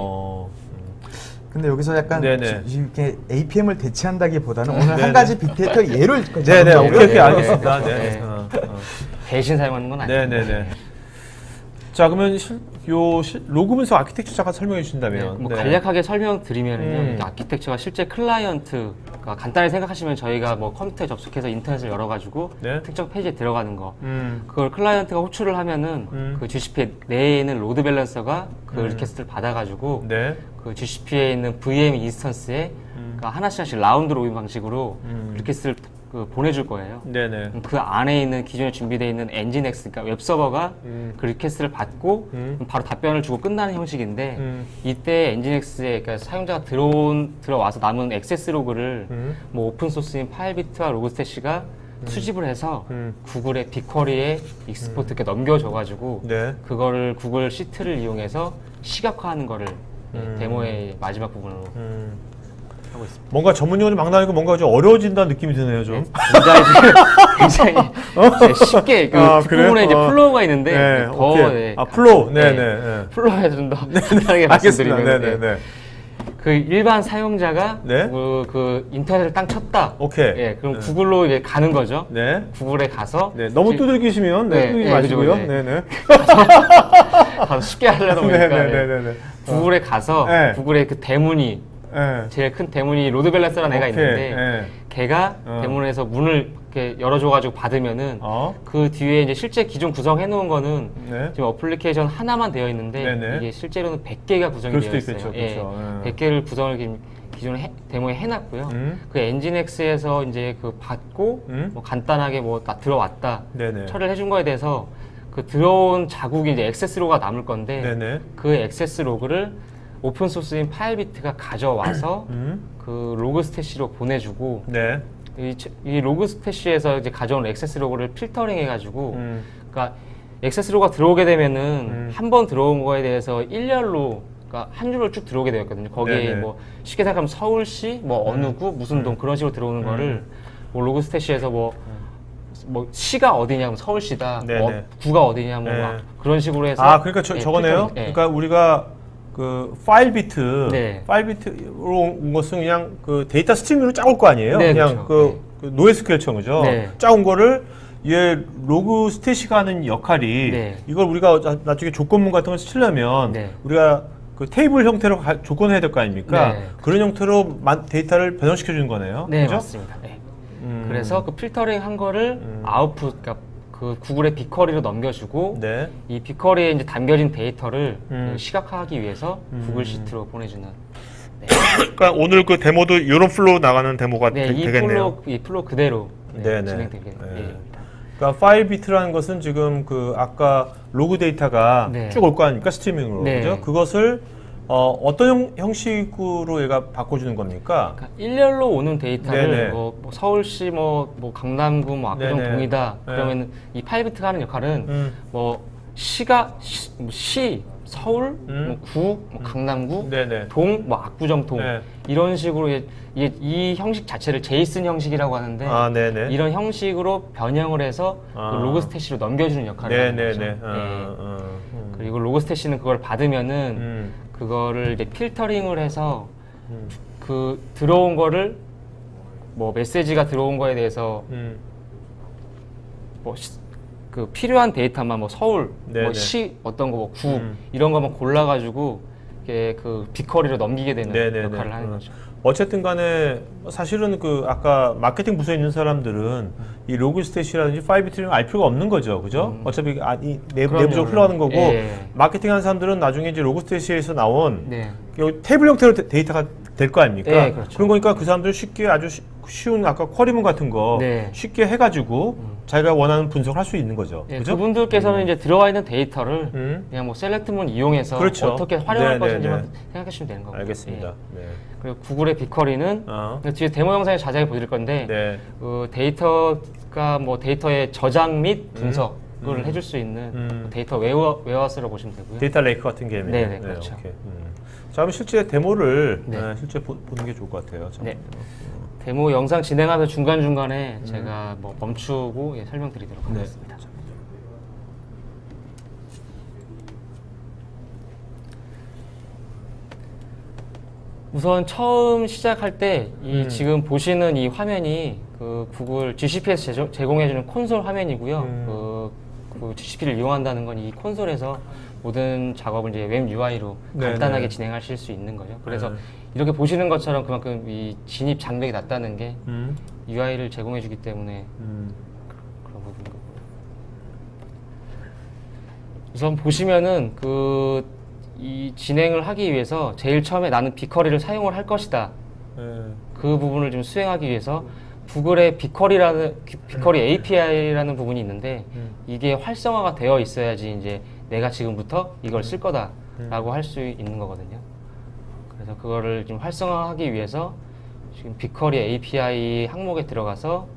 근데 여기서 약간 네네. 이렇게 APM을 대체한다기보다는 오늘 네네. 한 가지 빅데이터 예를 네네. 오케이 네. 알겠습니다. 네. 네. 어. 대신 사용하는 건 아니에요. 네네네. 자, 그러면 로그 분석 아키텍처 잠깐 설명해 네, 주신다면. 뭐 네. 간략하게 설명드리면요, 음. 아키텍처가 실제 클라이언트가 간단히 생각하시면 저희가 뭐 컴퓨터에 접속해서 인터넷을 열어가지고 네. 특정 페이지에 들어가는 거, 그걸 클라이언트가 호출을 하면은 그 GCP 내에 있는 로드 밸런서가 그 리퀘스트를 받아가지고 네. 그 GCP에 있는 VM 인스턴스에 그러니까 하나씩 라운드 로빈 방식으로 리퀘스트를 그 보내줄 거예요. 네네. 그 안에 있는 기존에 준비되어 있는 엔진X, 그러니까 웹서버가 그 리퀘스트를 받고 바로 답변을 주고 끝나는 형식인데 이때 엔진X에 그러니까 사용자가 들어와서 남은 액세스 로그를 뭐 오픈소스인 파일비트와 로그스태시가 수집을 해서 구글의 빅쿼리에 익스포트 이렇게 넘겨줘가지고 네. 그거를 구글 시트를 이용해서 시각화하는 거를 데모의 마지막 부분으로 하고 있습니다. 뭔가 전문 용어도 막 나오고 뭔가 좀 어려워진다는 느낌이 드네요, 좀. 굉장히 이제 쉽게 그 그래요? 뒷부분에 이제 플로우가 있는데 네, 더 오케이. 네, 플로우. 네, 네네. 플로우에 좀 더 간단하게 알겠습니다. 말씀드리면 네네네. 그 일반 사용자가 네. 그 인터넷을 땅 쳤다. 오케이. 예, 그럼 네. 구글로 이제 가는 거죠. 네. 구글에 가서 네. 너무 이제 두들기시면 네, 두들기지 네, 마시고요. 그죠, 네. 네네. 가서 쉽게 하려다 보니까 예. 네네네네. 구글에 가서 네. 구글의 그 대문이 네. 제일 큰 대문이 로드 밸런스라는 애가 오케이. 있는데 네. 걔가 대문에서 문을 이렇게 열어줘가지고 받으면은 그 뒤에 이제 실제 기존 구성해 놓은 거는 네. 지금 어플리케이션 하나만 되어 있는데 네네. 이게 실제로는 100개가 구성이 그럴 되어 수도 있어요. 있겠죠. 그렇죠. 100개를 구성을 기존에 데모에 해놨고요. 그 엔진X에서 이제 그 받고 뭐 간단하게 뭐 나 들어왔다 네네. 처리를 해준 거에 대해서 그 들어온 자국이 이제 액세스 로그가 남을 건데 네네. 그 액세스 로그를 오픈 소스인 파일비트가 가져와서 그 로그 스태시로 보내주고 네. 이 로그 스태시에서 이제 가져온 액세스 로그를 필터링 해가지고 그러니까 액세스 로그가 들어오게 되면은 한 번 들어온 거에 대해서 일렬로 그러니까 한 줄로 쭉 들어오게 되었거든요. 거기에 네네. 뭐 쉽게 생각하면 서울시, 뭐 어느 구, 무슨 동 그런 식으로 들어오는 거를 뭐 로그 스태시에서 뭐 시가 어디냐, 뭐 서울시다, 뭐 네네. 구가 어디냐, 뭐 네. 막 그런 식으로 해서 그러니까 예, 저거네요. 필터링, 예. 그러니까 우리가 그 파일비트, 네. 파일비트로 온 것은 그냥 그 데이터 스트리밍으로 짜올 거 아니에요? 네, 그냥 그렇죠. 그 노에스큐엘처럼 그죠? 네. 짜온 거를 얘 로그 스태시가 하는 역할이 네. 이걸 우리가 나중에 조건문 같은 걸 쓰려면 네. 우리가 그 테이블 형태로 조건해야 될 거 아닙니까? 네. 그런 형태로 데이터를 변형시켜 주는 거네요. 네, 그죠? 맞습니다. 네. 그래서 그 필터링 한 거를 아웃풋, 그러니까 그 구글의 빅쿼리로 넘겨주고 네. 이 빅쿼리에 이제 담겨진 데이터를 그 시각화하기 위해서 구글 시트로 보내주는. 네, 그러니까 오늘 그 데모도 이런 플로우 나가는 데모가 네, 이 되겠네요. 플로우 그대로 네네. 진행되게 네. 예정입니다. 그러니까 파일 비트라는 것은 지금 그 아까 로그 데이터가 네. 쭉 올 거 아닙니까? 스트리밍으로. 네. 그죠? 그것을 어떤 형식으로 얘가 바꿔주는 겁니까? 그러니까 일렬로 오는 데이터를 네네. 뭐 서울시 뭐 강남구 뭐 압구정 네네. 동이다 네. 그러면 이 파일비트가 하는 역할은 뭐 시 서울, 뭐 구, 뭐 강남구, 네네. 동, 뭐 압구정 동 네. 이런 식으로 이 형식 자체를 제이슨 형식이라고 하는데 아, 네네. 이런 형식으로 변형을 해서 아. 그 로그스태시로 넘겨주는 역할을 하는 거죠. 네네네. 그리고 로그스태시는 그걸 받으면은 그거를 이제 필터링을 해서 그 들어온 거를 뭐 메시지가 들어온 거에 대해서 뭐 그 필요한 데이터만 뭐 서울, 네네. 뭐 시 어떤 거 뭐 구 이런 거만 골라가지고 이게 그 빅쿼리로 넘기게 되는 네네네. 역할을 하는 거죠. 어쨌든 간에 사실은 그 아까 마케팅 부서에 있는 사람들은 이 로그스탯이라든지 5비트를 알 필요가 없는 거죠. 그죠? 어차피 이 내부적으로 흘러가는 거고 예. 마케팅 하는 사람들은 나중에 이제 로그스탯에서 나온 네. 테이블 형태로 데이터가 될 거 아닙니까? 네, 그렇죠. 그런 거니까 그 사람들 쉽게 아주 쉬운 아까 쿼리문 같은 거 네. 쉽게 해가지고 자기가 원하는 분석을 할 수 있는 거죠. 예, 그죠? 그분들께서는 이제 들어와 있는 데이터를 음. 그냥 뭐 셀렉트문 이용해서 그렇죠. 어떻게 활용할 네네네. 것인지만 생각하시면 되는 거고요. 알겠습니다. 예. 네. 그리고 구글의 빅쿼리는 어. 뒤에 데모 영상에 자세히 보여드릴 건데 네. 그 데이터가 뭐 데이터의 저장 및 분석을 해줄 수 있는 데이터 웨어하우스라고 보시면 되고요. 데이터 레이크 같은 개념이에요. 네네, 그렇죠. 오케이. 자, 그럼 실제 데모를 네. 실제 보는 게 좋을 것 같아요. 네. 데모 영상 진행하면서 중간중간에 제가 뭐 멈추고 설명드리도록 네. 하겠습니다. 우선 처음 시작할 때 이 지금 보시는 이 화면이 그 구글 GCP에서 제공해주는 콘솔 화면이고요. 그 GCP를 이용한다는 건 이 콘솔에서 모든 작업을 이제 웹 UI로 네네. 간단하게 진행하실 수 있는 거죠. 그래서 이렇게 보시는 것처럼 그만큼 이 진입 장벽이 낮다는 게 UI를 제공해주기 때문에 그런 부분인 거고요. 우선 보시면은 이 진행을 하기 위해서 제일 처음에 나는 빅쿼리를 사용을 할 것이다. 그 부분을 좀 수행하기 위해서 구글의 빅쿼리 API라는 부분이 있는데 이게 활성화가 되어 있어야지 이제 내가 지금부터 이걸 쓸 거다라고 할 수 있는 거거든요. 그래서 그거를 좀 활성화하기 위해서 지금 빅쿼리 API 항목에 들어가서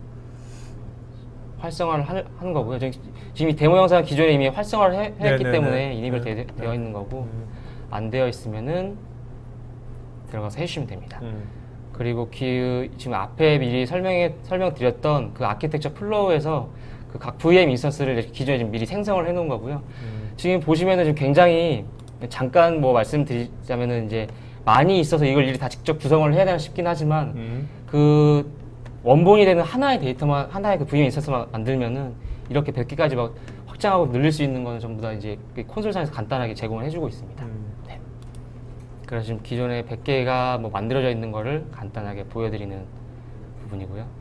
활성화를 하는 거고요. 지금 이 데모 영상 기존에 이미 활성화를 했기 네네네. 때문에 이니벨 되어 있는 거고 안 되어 있으면은 들어가서 해주시면 됩니다. 그리고 지금 앞에 미리 설명드렸던 그 아키텍처 플로우에서 그 각 VM 인스턴스를 기존에 지금 미리 생성을 해놓은 거고요. 지금 보시면은 지금 굉장히 잠깐 뭐 말씀드리자면은 이제 많이 있어서 이걸 일일이 다 직접 구성을 해야 되나 싶긴 하지만 그 원본이 되는 하나의 데이터만 하나의 그 VM 인스턴스만 만들면은 이렇게 100개까지 막 확장하고 늘릴 수 있는 거는 전부 다 이제 콘솔상에서 간단하게 제공을 해주고 있습니다. 네. 그래서 지금 기존에 100개가 뭐 만들어져 있는 거를 간단하게 보여드리는 부분이고요.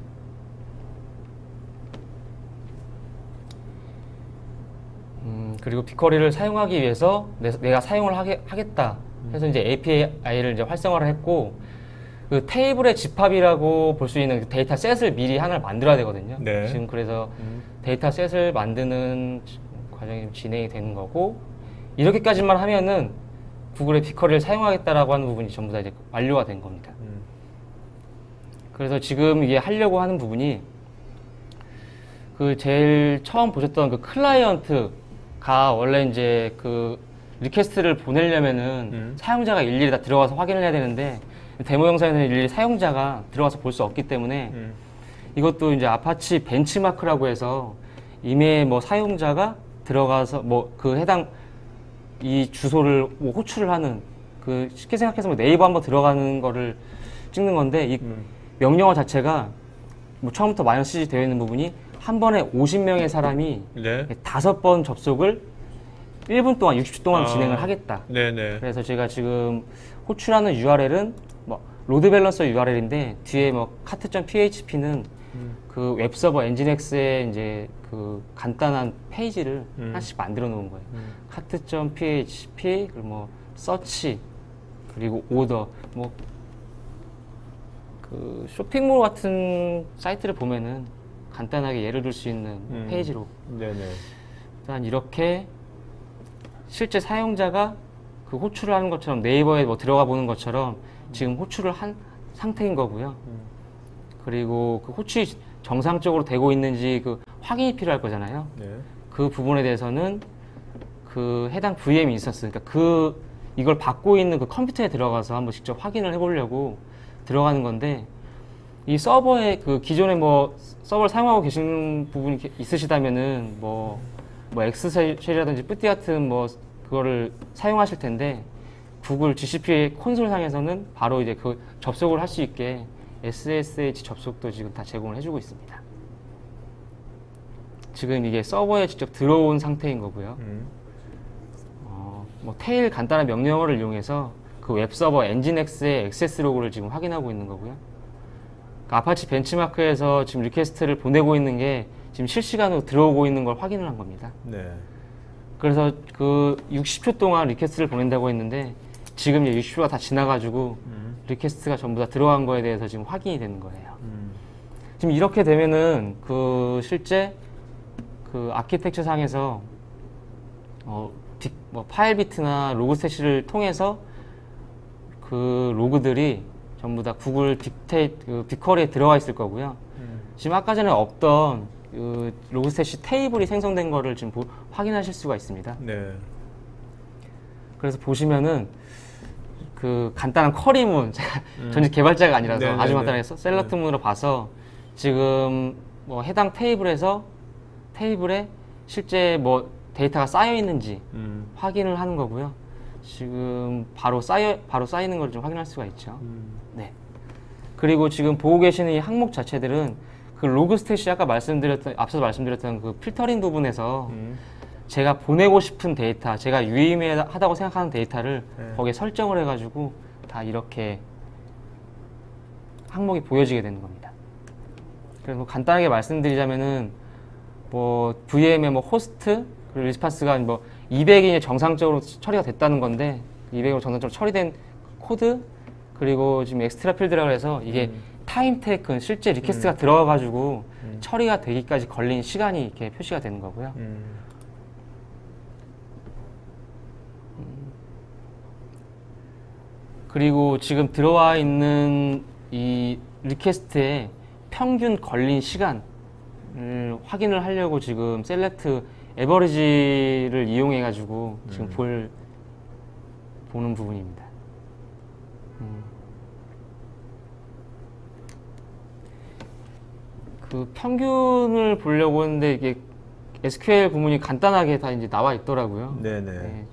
그리고 빅쿼리를 사용하기 위해서 내가 사용을 하겠다 해서 이제 API를 이제 활성화를 했고 그 테이블의 집합이라고 볼 수 있는 데이터 셋을 미리 하나를 만들어야 되거든요. 네. 지금 그래서 데이터 셋을 만드는 과정이 좀 진행이 되는 거고 이렇게까지만 하면은 구글의 빅쿼리를 사용하겠다라고 하는 부분이 전부 다 이제 완료가 된 겁니다. 그래서 지금 이게 하려고 하는 부분이 그 제일 처음 보셨던 그 클라이언트가 원래 이제 그 리퀘스트를 보내려면은 사용자가 일일이 다 들어가서 확인을 해야 되는데 데모 영상에는 일일이 사용자가 들어가서 볼 수 없기 때문에 이것도 이제 아파치 벤치마크라고 해서 이미 뭐 사용자가 들어가서 뭐 그 해당 이 주소를 뭐 호출을 하는 그 쉽게 생각해서 뭐 네이버 한번 들어가는 거를 찍는 건데 이 명령어 자체가 뭐 처음부터 마이너스 되어 있는 부분이 한 번에 50명의 사람이 네. 5번 접속을 1분 동안 60초 동안 진행을 하겠다. 네네. 그래서 제가 지금 호출하는 URL은 뭐 로드 밸런서 URL인데 뒤에 뭐 카트.php는 그 웹서버 엔진엑스의 이제 그 간단한 페이지를 하나씩 만들어 놓은 거예요. 카트.php 그리고 뭐 서치 그리고 오더 뭐 그 쇼핑몰 같은 사이트를 보면은 간단하게 예를 들 수 있는 페이지로 네네. 일단 이렇게 실제 사용자가 그 호출을 하는 것처럼 네이버에 뭐 들어가 보는 것처럼 지금 호출을 한 상태인 거고요. 그리고 그 호출이 정상적으로 되고 있는지 그 확인이 필요할 거잖아요. 네. 그 부분에 대해서는 그 해당 VM이 있었어요. 그러니까 이걸 받고 있는 그 컴퓨터에 들어가서 한번 직접 확인을 해보려고 들어가는 건데, 이 서버에 그 기존에 뭐 서버를 사용하고 계시는 부분이 있으시다면은 뭐 엑스쉘이라든지 뿌띠 같은 뭐 그거를 사용하실 텐데, 구글 GCP 콘솔 상에서는 바로 이제 그 접속을 할 수 있게 SSH 접속도 지금 다 제공을 해주고 있습니다. 지금 이게 서버에 직접 들어온 상태인 거고요. 뭐 테일 간단한 명령어를 이용해서 그 웹서버 엔진X의 액세스 로그를 지금 확인하고 있는 거고요. 그러니까 아파치 벤치마크에서 지금 리퀘스트를 보내고 있는 게 지금 실시간으로 들어오고 있는 걸 확인을 한 겁니다. 네. 그래서 그 60초 동안 리퀘스트를 보낸다고 했는데, 지금 이제 60초가 다 지나가지고 리퀘스트가 전부 다 들어간 거에 대해서 지금 확인이 되는 거예요. 지금 이렇게 되면은 그 실제 그 아키텍처 상에서 뭐 파일 비트나 로그 스태시를 통해서 그 로그들이 전부 다 구글 빅쿼리에 들어가 있을 거고요. 지금 아까 전에 없던 그 로그 스태시 테이블이 생성된 거를 지금 확인하실 수가 있습니다. 네. 그래서 보시면은 그 간단한 쿼리문, 제가 전직 개발자가 아니라서 네네네. 아주 간단하게 셀러트문으로 봐서 지금 뭐 해당 테이블에 실제 뭐 데이터가 쌓여 있는지 확인을 하는 거고요. 지금 바로 쌓이는 걸 좀 확인할 수가 있죠. 네. 그리고 지금 보고 계시는 이 항목 자체들은 그 로그 스탯이 아까 앞서 말씀드렸던 그 필터링 부분에서 제가 보내고 싶은 데이터, 제가 유의미하다고 생각하는 데이터를 거기에 설정을 해가지고 다 이렇게 항목이 보여지게 되는 겁니다. 그래서 뭐 간단하게 말씀드리자면은 뭐 VM의 뭐 호스트 그리고 리스판스가 뭐 200이 정상적으로 처리가 됐다는 건데, 200으로 정상적으로 처리된 코드, 그리고 지금 엑스트라 필드라고 해서 이게 타임 테이큰 실제 리퀘스트가 들어가가지고 처리가 되기까지 걸린 시간이 이렇게 표시가 되는 거고요. 그리고 지금 들어와 있는 이 리퀘스트의 평균 걸린 시간을 확인을 하려고 지금 셀렉트 에버리지를 이용해 가지고 지금 보는 부분입니다. 그 평균을 보려고 했는데 이게 SQL 구문이 간단하게 다 이제 나와 있더라고요. 네네. 네,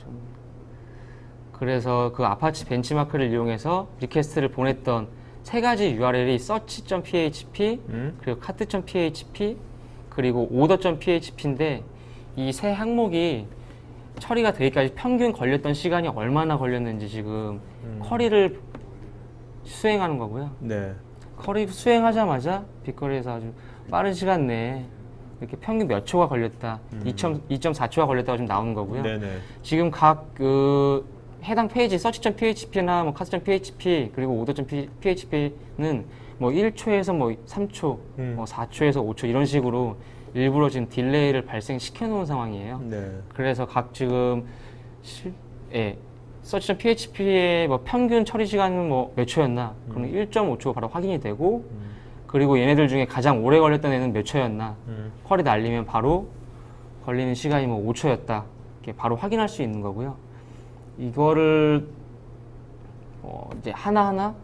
그래서 그 아파치 벤치마크를 이용해서 리퀘스트를 보냈던 세 가지 URL이 search.php, 그리고 cat.php, 그리고 order.php인데, 이 세 항목이 처리가 되기까지 평균 걸렸던 시간이 얼마나 걸렸는지 지금 쿼리를 수행하는 거고요. 네. 쿼리 수행하자마자 빅쿼리에서 아주 빠른 시간 내에 이렇게 평균 몇 초가 걸렸다, 2.4초가 걸렸다고 지금 나오는 거고요. 네네. 지금 각 그 해당 페이지 search.php나 뭐 cat.php 그리고 order.php는 뭐 1초에서 뭐 3초, 뭐 4초에서 5초 이런 식으로 일부러 지금 딜레이를 발생시켜 놓은 상황이에요. 네. 그래서 각 지금 search.php의 뭐 평균 처리 시간은 뭐 몇 초였나? 그러면 1.5초 바로 확인이 되고, 그리고 얘네들 중에 가장 오래 걸렸던 애는 몇 초였나? 쿼리 날리면 바로 걸리는 시간이 뭐 5초였다. 이렇게 바로 확인할 수 있는 거고요. 이거를 이제 하나하나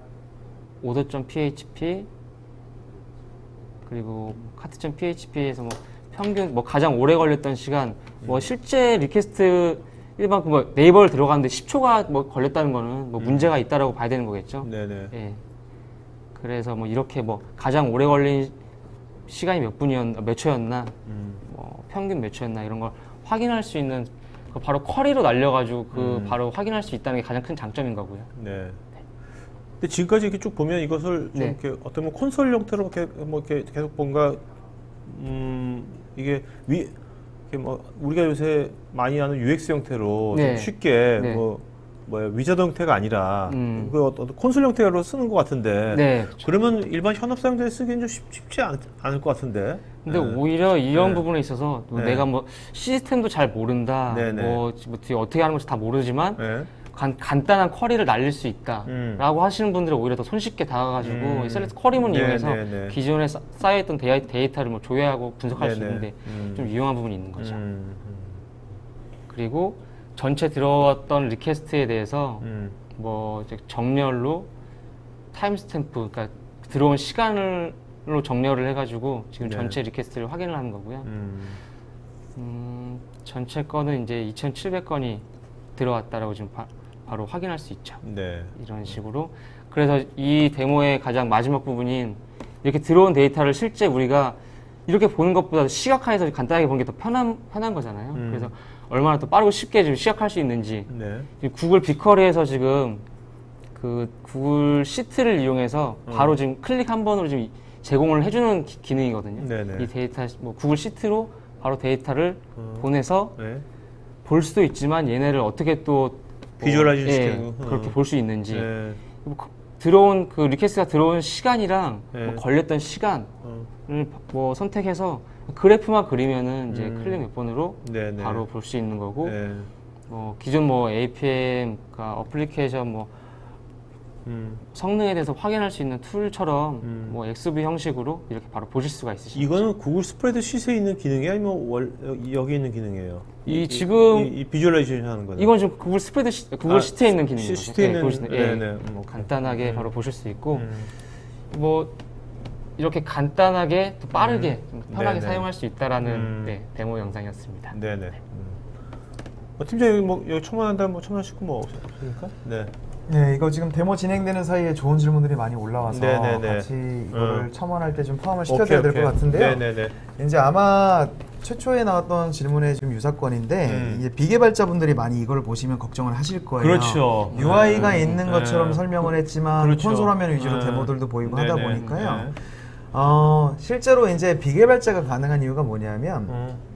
order.php 그리고 cat.php에서 뭐 평균 뭐 가장 오래 걸렸던 시간, 뭐 실제 리퀘스트 일반 뭐 네이버를 들어가는데 10초가 뭐 걸렸다는 거는 뭐 문제가 있다라고 봐야 되는 거겠죠. 네네. 예. 그래서 뭐 이렇게 뭐 가장 오래 걸린 시간이 몇 초였나, 뭐 평균 몇 초였나 이런 걸 확인할 수 있는, 바로 쿼리로 날려가지고 바로 확인할 수 있다는 게 가장 큰 장점인 거고요. 네. 근데 지금까지 이렇게 쭉 보면 이것을 좀 네. 이렇게 어떤 뭐 콘솔 형태로 이렇게 뭐 이렇게 계속 뭔가 이게 이렇게 뭐 우리가 요새 많이 하는 UX 형태로 네. 좀 쉽게 네. 위자드 형태가 아니라 그 어떤 콘솔 형태로 쓰는 것 같은데. 네. 그러면 일반 현업 사용자에 쓰기는 좀 쉽지 않을 것 같은데. 근데 네. 오히려 이런 네. 부분에 있어서 네. 내가 뭐 시스템도 잘 모른다, 네네. 뭐 어떻게 하는 건지 다 모르지만 네. 간단한 쿼리를 날릴 수 있다라고 하시는 분들은 오히려 더 손쉽게 다가가지고 이 셀렉트 쿼리문 네, 이용해서 네, 네. 기존에 쌓여있던 데이터를 뭐 조회하고 분석할 수 네네. 있는데 좀 유용한 부분이 있는 거죠. 그리고 전체 들어왔던 리퀘스트에 대해서 뭐 이제 정렬로 타임스탬프, 그러니까 들어온 시간으로 정렬을 해가지고 지금 네. 전체 리퀘스트를 확인을 하는 거고요. 전체 건은 이제 2,700건이 들어왔다라고 지금 바로 확인할 수 있죠. 네. 이런 식으로. 그래서 이 데모의 가장 마지막 부분인 이렇게 들어온 데이터를 실제 우리가 이렇게 보는 것보다 시각화해서 간단하게 보는 게 더 편한 거잖아요. 그래서 얼마나 더 빠르고 쉽게 지금 시각할 수 있는지. 네. 구글 빅쿼리에서 지금 그 구글 시트를 이용해서 바로 지금 클릭 한 번으로 지금 제공을 해주는 기능이거든요. 네네. 이 데이터, 뭐 구글 시트로 바로 데이터를 보내서 네. 볼 수도 있지만 얘네를 어떻게 또 비주얼라이징 예, 시키고. 그렇게 볼 수 있는지. 네. 들어온 그 리퀘스트가 들어온 시간이랑 네. 뭐 걸렸던 시간을 뭐 선택해서 그래프만 그리면은 이제 클릭 몇 번으로 네네. 바로 볼 수 있는 거고 네. 기존 뭐 APM, 그러니까 어플리케이션 뭐 성능에 대해서 확인할 수 있는 툴처럼 뭐 XV 형식으로 이렇게 바로 보실 수가 있으시죠. 이거는 구글 스프레드시트에 있는 기능이 아니면 여기 있는 기능이에요? 지금 이 비주얼라이제이션 하는 거는? 이건 지금 구글 구글 시트에 있는 기능이에요. 시트에 있는 예, 간단하게 바로 보실 수 있고 뭐 이렇게 간단하게 또 빠르게 좀 편하게 네네. 사용할 수 있다라는 데모 영상이었습니다. 네네. 팀장님 뭐 여기 첨언한다면 뭐 첨언하시고 뭐 없습니까? 네. 네, 이거 지금 데모 진행되는 사이에 좋은 질문들이 많이 올라와서 네네네. 같이 이거를 첨언할 때 좀 포함을 시켜줘야 될 것 같은데요. 네네네. 이제 아마 최초에 나왔던 질문의 좀 유사건인데 이제 비개발자분들이 많이 이걸 보시면 걱정을 하실 거예요. 그렇죠. UI가 있는 네. 것처럼 설명을 했지만 그렇죠. 콘솔 화면 위주로 네. 데모들도 보이고 네네. 하다 보니까요. 네. 실제로 이제 비개발자가 가능한 이유가 뭐냐면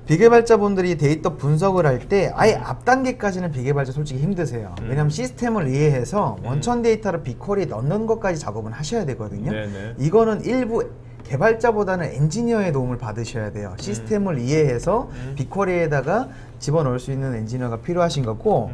비개발자분들이 데이터 분석을 할 때 아예 앞 단계까지는 비개발자 솔직히 힘드세요. 왜냐하면 시스템을 이해해서 원천 데이터를 빅쿼리에 넣는 것까지 작업은 하셔야 되거든요. 네네. 이거는 일부 개발자보다는 엔지니어의 도움을 받으셔야 돼요. 시스템을 이해해서 빅쿼리에다가 집어넣을 수 있는 엔지니어가 필요하신 거고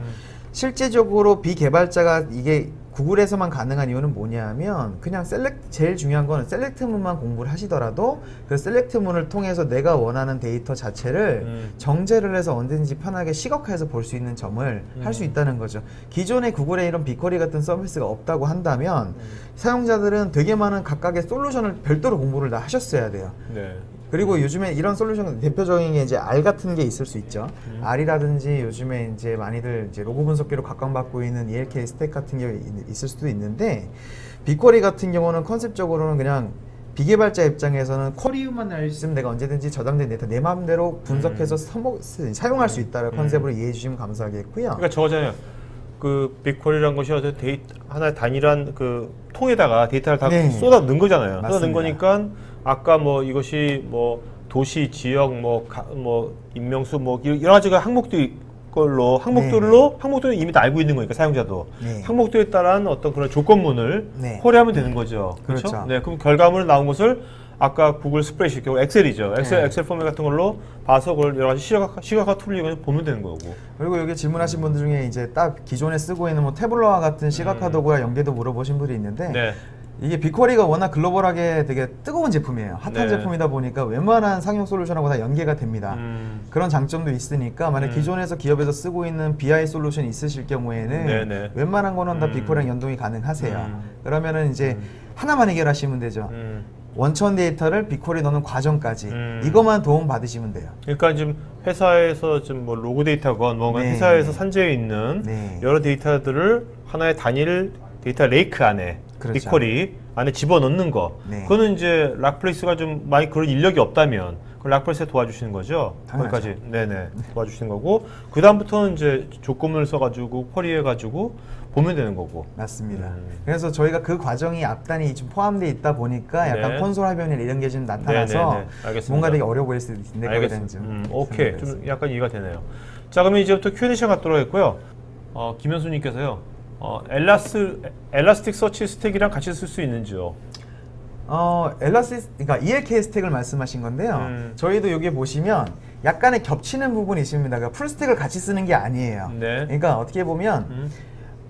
실제적으로 비개발자가 이게 구글에서만 가능한 이유는 뭐냐면 그냥 제일 중요한 거는 셀렉트문만 공부를 하시더라도 그 셀렉트문을 통해서 내가 원하는 데이터 자체를 정제를 해서 언제든지 편하게 시각화해서 볼 수 있는 점을 할 수 있다는 거죠. 기존에 구글에 이런 빅쿼리 같은 서비스가 없다고 한다면 사용자들은 되게 많은 각각의 솔루션을 별도로 공부를 다 하셨어야 돼요. 네. 그리고 요즘에 이런 솔루션 대표적인 게 이제 R 같은 게 있을 수 있죠. R이라든지 요즘에 이제 많이들 이제 로고 분석기로 각광받고 있는 ELK 스택 같은 게 있을 수도 있는데 빅쿼리 같은 경우는 컨셉적으로는 그냥 비개발자 입장에서는 쿼리만 알려주시면 내가 언제든지 저장된 데이터 내 마음대로 분석해서 사용할 수 있다는 컨셉으로 이해해 주시면 감사하겠고요. 그러니까 저거잖아요. 그 빅쿼리라는 것이 어떤 하나의 단일한 그 통에다가 데이터를 다 네. 쏟아 넣은 거잖아요. 쏟아 맞습니다. 넣은 거니까 아까 뭐 이것이 뭐 도시, 지역, 뭐 인명수 뭐 여러 가지가 항목들은 이미 다 알고 있는 거니까 사용자도 네. 항목들에 따른 어떤 그런 조건문을 네. 커리하면 되는 거죠. 그렇죠? 그렇죠. 네, 그럼 결과물로 나온 것을 아까 구글 스프레드시트, 결국 엑셀이죠. 엑셀 포맷 같은 걸로 봐서 그걸 여러 가지 시각화 툴을 이용해서 보면 되는 거고. 그리고 여기 질문하신 분들 중에 이제 딱 기존에 쓰고 있는 뭐 태블러와 같은 시각화 도구와 연계도 물어보신 분이 있는데 네. 이게 빅쿼리가 워낙 글로벌하게 되게 뜨거운 제품이에요. 핫한 네. 제품이다 보니까 웬만한 상용 솔루션하고 다 연계가 됩니다. 그런 장점도 있으니까 만약 기존에서 기업에서 쓰고 있는 BI 솔루션이 있으실 경우에는 네네. 웬만한 거는 다 빅쿼리랑 연동이 가능하세요. 그러면은 이제 하나만 해결하시면 되죠. 원천 데이터를 빅쿼리에 넣는 과정까지 이것만 도움 받으시면 돼요. 그러니까 지금 회사에서 좀 뭐 로그 데이터건 뭔가 네. 회사에서 산재해 있는 네. 여러 데이터들을 하나의 단일 데이터 레이크 안에 그렇죠. 빅쿼리 안에 집어넣는 거. 네. 그거는 이제 락플레이스가 좀 많이 그런 인력이 없다면 그 락플레이스에 도와주시는 거죠. 당연하죠. 거기까지 네네 도와주시는 거고 그 다음부터는 이제 조건을 써가지고 쿼리해가지고 보면 되는 거고. 맞습니다. 그래서 저희가 그 과정이 앞단이 좀 포함되어 있다 보니까 약간 네. 콘솔 화면에 이런 게 좀 나타나서 네네네. 알겠습니다. 뭔가 되게 어려워 보일 수도 있는데 그거에 대한 좀 오케이. 좀 약간 이해가 되네요. 자, 그러면 이제부터 Q&A 시간 갖도록 했고요. 김현수님께서요. 엘라스틱 서치 스택이랑 같이 쓸 수 있는지요? 그러니까 ELK 스택을 말씀하신 건데요. 저희도 여기 보시면 약간의 겹치는 부분이 있습니다. 그러니까 풀스택을 같이 쓰는 게 아니에요. 네. 그러니까 어떻게 보면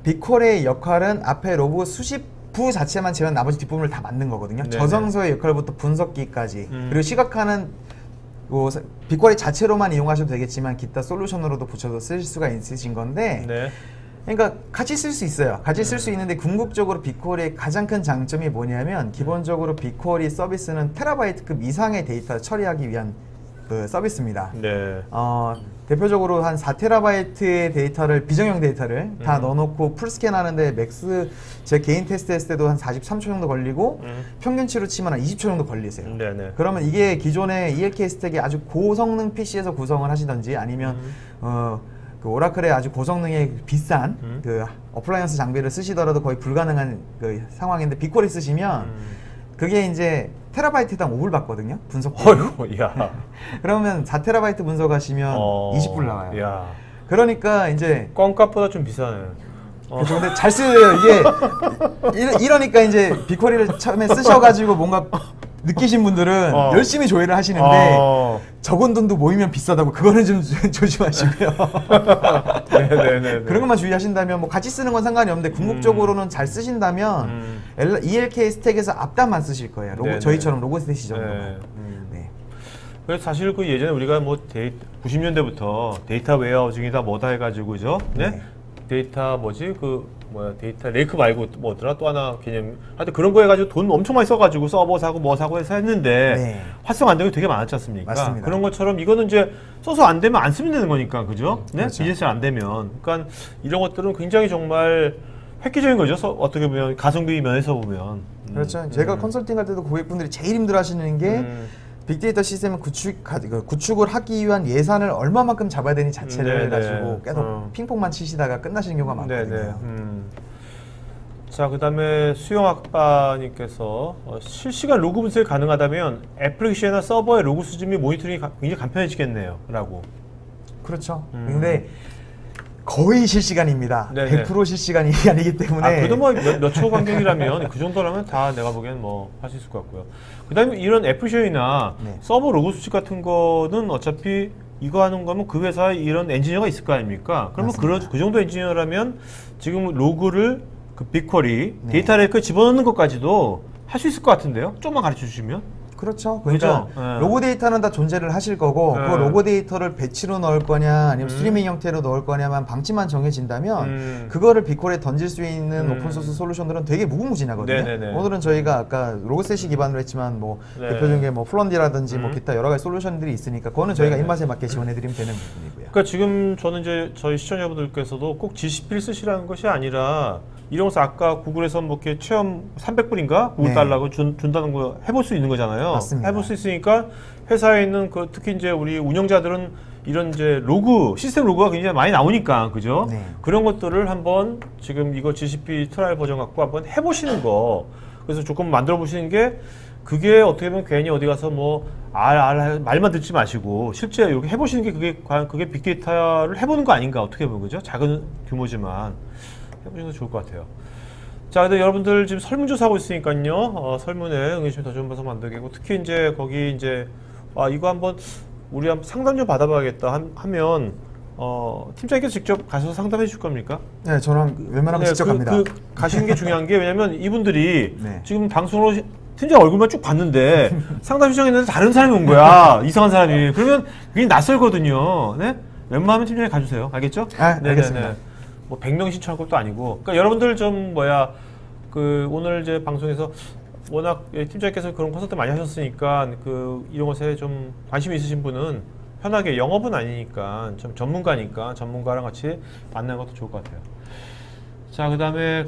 빅쿼리의 역할은 앞에 로브 수십부 자체만 제외한 나머지 뒷부분을 다 만든 거거든요. 네네. 저장소의 역할부터 분석기까지 그리고 시각화는 빅쿼리 자체로만 이용하셔도 되겠지만 기타 솔루션으로도 붙여서 쓰실 수가 있으신 건데 네. 그러니까 같이 쓸 수 있어요. 같이 쓸 수 있는데 궁극적으로 빅쿼리의 가장 큰 장점이 뭐냐면 기본적으로 빅쿼리 서비스는 테라바이트급 이상의 데이터를 처리하기 위한 그 서비스입니다. 네. 대표적으로 한 4TB의 데이터를 비정형 데이터를 다 넣어놓고 풀스캔 하는데 맥스 제 개인 테스트 했을 때도 한 43초 정도 걸리고 평균치로 치면 한 20초 정도 걸리세요. 네네. 그러면 이게 기존의 ELK 스택의 아주 고성능 PC에서 구성을 하시던지 아니면 그 오라클의 아주 고성능의 비싼 그 어플라이언스 장비를 쓰시더라도 거의 불가능한 그 상황인데 빅쿼리 쓰시면 그게 이제 테라바이트당 5불 받거든요. 분석. 어이구, 야. 그러면 4TB 분석하시면 20불 나와요. 야. 그러니까 이제 껌값보다 좀 비싸네. 그렇죠. 근데 잘 쓰여요. 이게 이러니까 이제 빅쿼리를 처음에 쓰셔가지고 뭔가 느끼신 분들은 열심히 조회를 하시는데 적은 돈도 모이면 비싸다고 그거는 좀 조심하시고요. 네네네. 그런 것만 주의하신다면 뭐 같이 쓰는 건 상관이 없는데 궁극적으로는 잘 쓰신다면 ELK 스택에서 앞단만 쓰실 거예요. 저희처럼 로고 스탯이 정도. 네. 그래서 사실 그 예전에 우리가 뭐 90년대부터 데이터 웨어하우징이다 뭐다 해가지고 그죠? 네? 데이터 뭐지 데이터 레이크 말고 뭐더라 또 하나 개념 하여튼 그런 거 해가지고 돈 엄청 많이 써가지고 서버 사고 뭐 사고 해서 했는데 활성 안 되고 되게 많았지 않습니까? 맞습니다. 그런 것처럼 이거는 이제 써서 안 되면 안 쓰면 되는 거니까 그죠? 네? 그렇죠. 비즈니스 안 되면 그러니까 이런 것들은 굉장히 정말 획기적인 거죠. 어떻게 보면 가성비 면에서 보면 그렇죠. 제가 컨설팅 할 때도 고객분들이 제일 힘들어하시는 게 빅데이터 시스템을 구축을 하기 위한 예산을 얼마만큼 잡아야 되니 자체를 가지고 계속 핑퐁만 치시다가 끝나시는 경우가 많거든요. 자, 그 다음에 수영학파님께서 실시간 로그 분석이 가능하다면 애플리케이션이나 서버의 로그 수집 및 모니터링이 굉장히 간편해지겠네요 라고. 그렇죠. 근데 거의 실시간입니다. 네네. 100% 실시간이 아니기 때문에. 그래도 뭐 몇 초 간격이라면 그 정도라면 다 내가 보기엔 뭐 할 수 있을 것 같고요. 그 다음에 이런 애플리케이션이나 서버 로그 수집 같은 거는 어차피 이거 하는 거면 그 회사에 이런 엔지니어가 있을 거 아닙니까? 그러면 그 정도 엔지니어라면 지금 로그를 그 빅쿼리 데이터 레이크에 집어넣는 것까지도 할 수 있을 것 같은데요? 좀만 가르쳐 주시면. 그렇죠. 그러니까 로그 데이터는 다 존재를 하실 거고 그 로그 데이터를 배치로 넣을 거냐 아니면 스트리밍 형태로 넣을 거냐만 방침만 정해진다면 그거를 빅쿼리에 던질 수 있는 오픈소스 솔루션들은 되게 무궁무진하거든요. 네네네. 오늘은 저희가 아까 로그셋이 기반으로 했지만 뭐 대표적인 게 뭐 플런디라든지 뭐 기타 여러 가지 솔루션들이 있으니까 그거는 저희가 입맛에 맞게 지원해드리면 되는 부분이고요. 그러니까 지금 저는 이제 저희 시청자분들께서도 꼭 GCP를 쓰시라는 것이 아니라 이런 것을 아까 구글에서 뭐 이렇게 체험 300불인가 구글 달라고 준다는 거 해볼 수 있는 거잖아요. 맞습니다. 해볼 수 있으니까 회사에 있는 그 특히 이제 우리 운영자들은 이런 이제 로그 시스템 로그가 굉장히 많이 나오니까 그죠? 그런 것들을 한번 지금 이거 GCP 트라이얼 버전 갖고 한번 해보시는 거. 그래서 조금 만들어 보시는 게 그게 어떻게 보면 괜히 어디 가서 뭐 말만 듣지 마시고 실제 이렇게 해보시는 게 그게 과연 그게 빅데이터를 해보는 거 아닌가 어떻게 보면 그죠? 작은 규모지만. 해보시는 거 좋을 것 같아요. 자, 근데 여러분들 지금 설문조사 하고 있으니까요. 설문에 응해주시면 더 좋은 방송 만들겠고, 특히 이제 거기 이제, 이거 한번 우리 한번 상담 좀 받아봐야겠다 하면, 팀장님께서 직접 가셔서 상담해 주실 겁니까? 네, 저는 웬만하면 직접 갑니다. 가시는 게 중요한 게, 왜냐면 이분들이 지금 방송으로 팀장 얼굴만 쭉 봤는데, 상담 신청했는데 다른 사람이 온 거야. 이상한 사람이. 그러면 굉장히 낯설거든요. 네? 웬만하면 팀장님 가주세요. 알겠죠? 알겠습니다. 뭐 100명 신청할 것도 아니고, 그러니까 여러분들 좀 오늘 이제 방송에서 워낙 팀장님께서 그런 콘서트 많이 하셨으니까 이런 것에 좀 관심이 있으신 분은 편하게 영업은 아니니까 좀 전문가니까 전문가랑 같이 만나는 것도 좋을 것 같아요. 자, 그다음에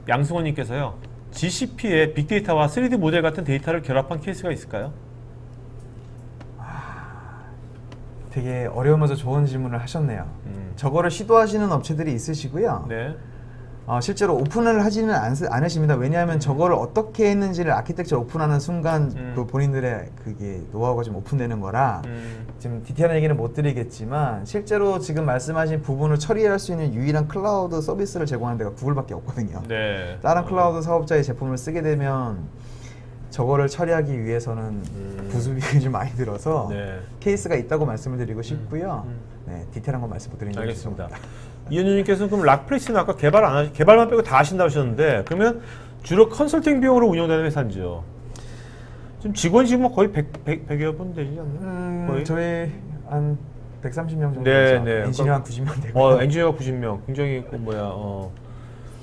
양승원님께서요, GCP에 빅데이터와 3D 모델 같은 데이터를 결합한 케이스가 있을까요? 되게 어려우면서 좋은 질문을 하셨네요. 저거를 시도하시는 업체들이 있으시고요. 네. 실제로 오픈을 하지는 않으십니다. 왜냐하면 저거를 어떻게 했는지를 아키텍처 오픈하는 순간 그 본인들의 그게 노하우가 좀 오픈되는 거라 지금 디테일한 얘기는 못 드리겠지만 실제로 지금 말씀하신 부분을 처리할 수 있는 유일한 클라우드 서비스를 제공하는 데가 구글밖에 없거든요. 네. 다른 클라우드 사업자의 제품을 쓰게 되면 저거를 처리하기 위해서는 부수비가 좀 많이 들어서 케이스가 있다고 말씀을 드리고 싶고요. 디테일한 건 말씀 못 드리는 알겠습니다. 이현주님께서는 그럼 락플레이스는 아까 개발만 빼고 다 하신다고 하셨는데 그러면 주로 컨설팅 비용으로 운영되는 회사인지요? 지금 직원이 지금 뭐 거의 100여 분 되지 않나요? 거의? 저희 한 130명 정도 네, 되죠. 네. 엔지니어 한 90명 되고. 엔지니어가 90명. 굉장히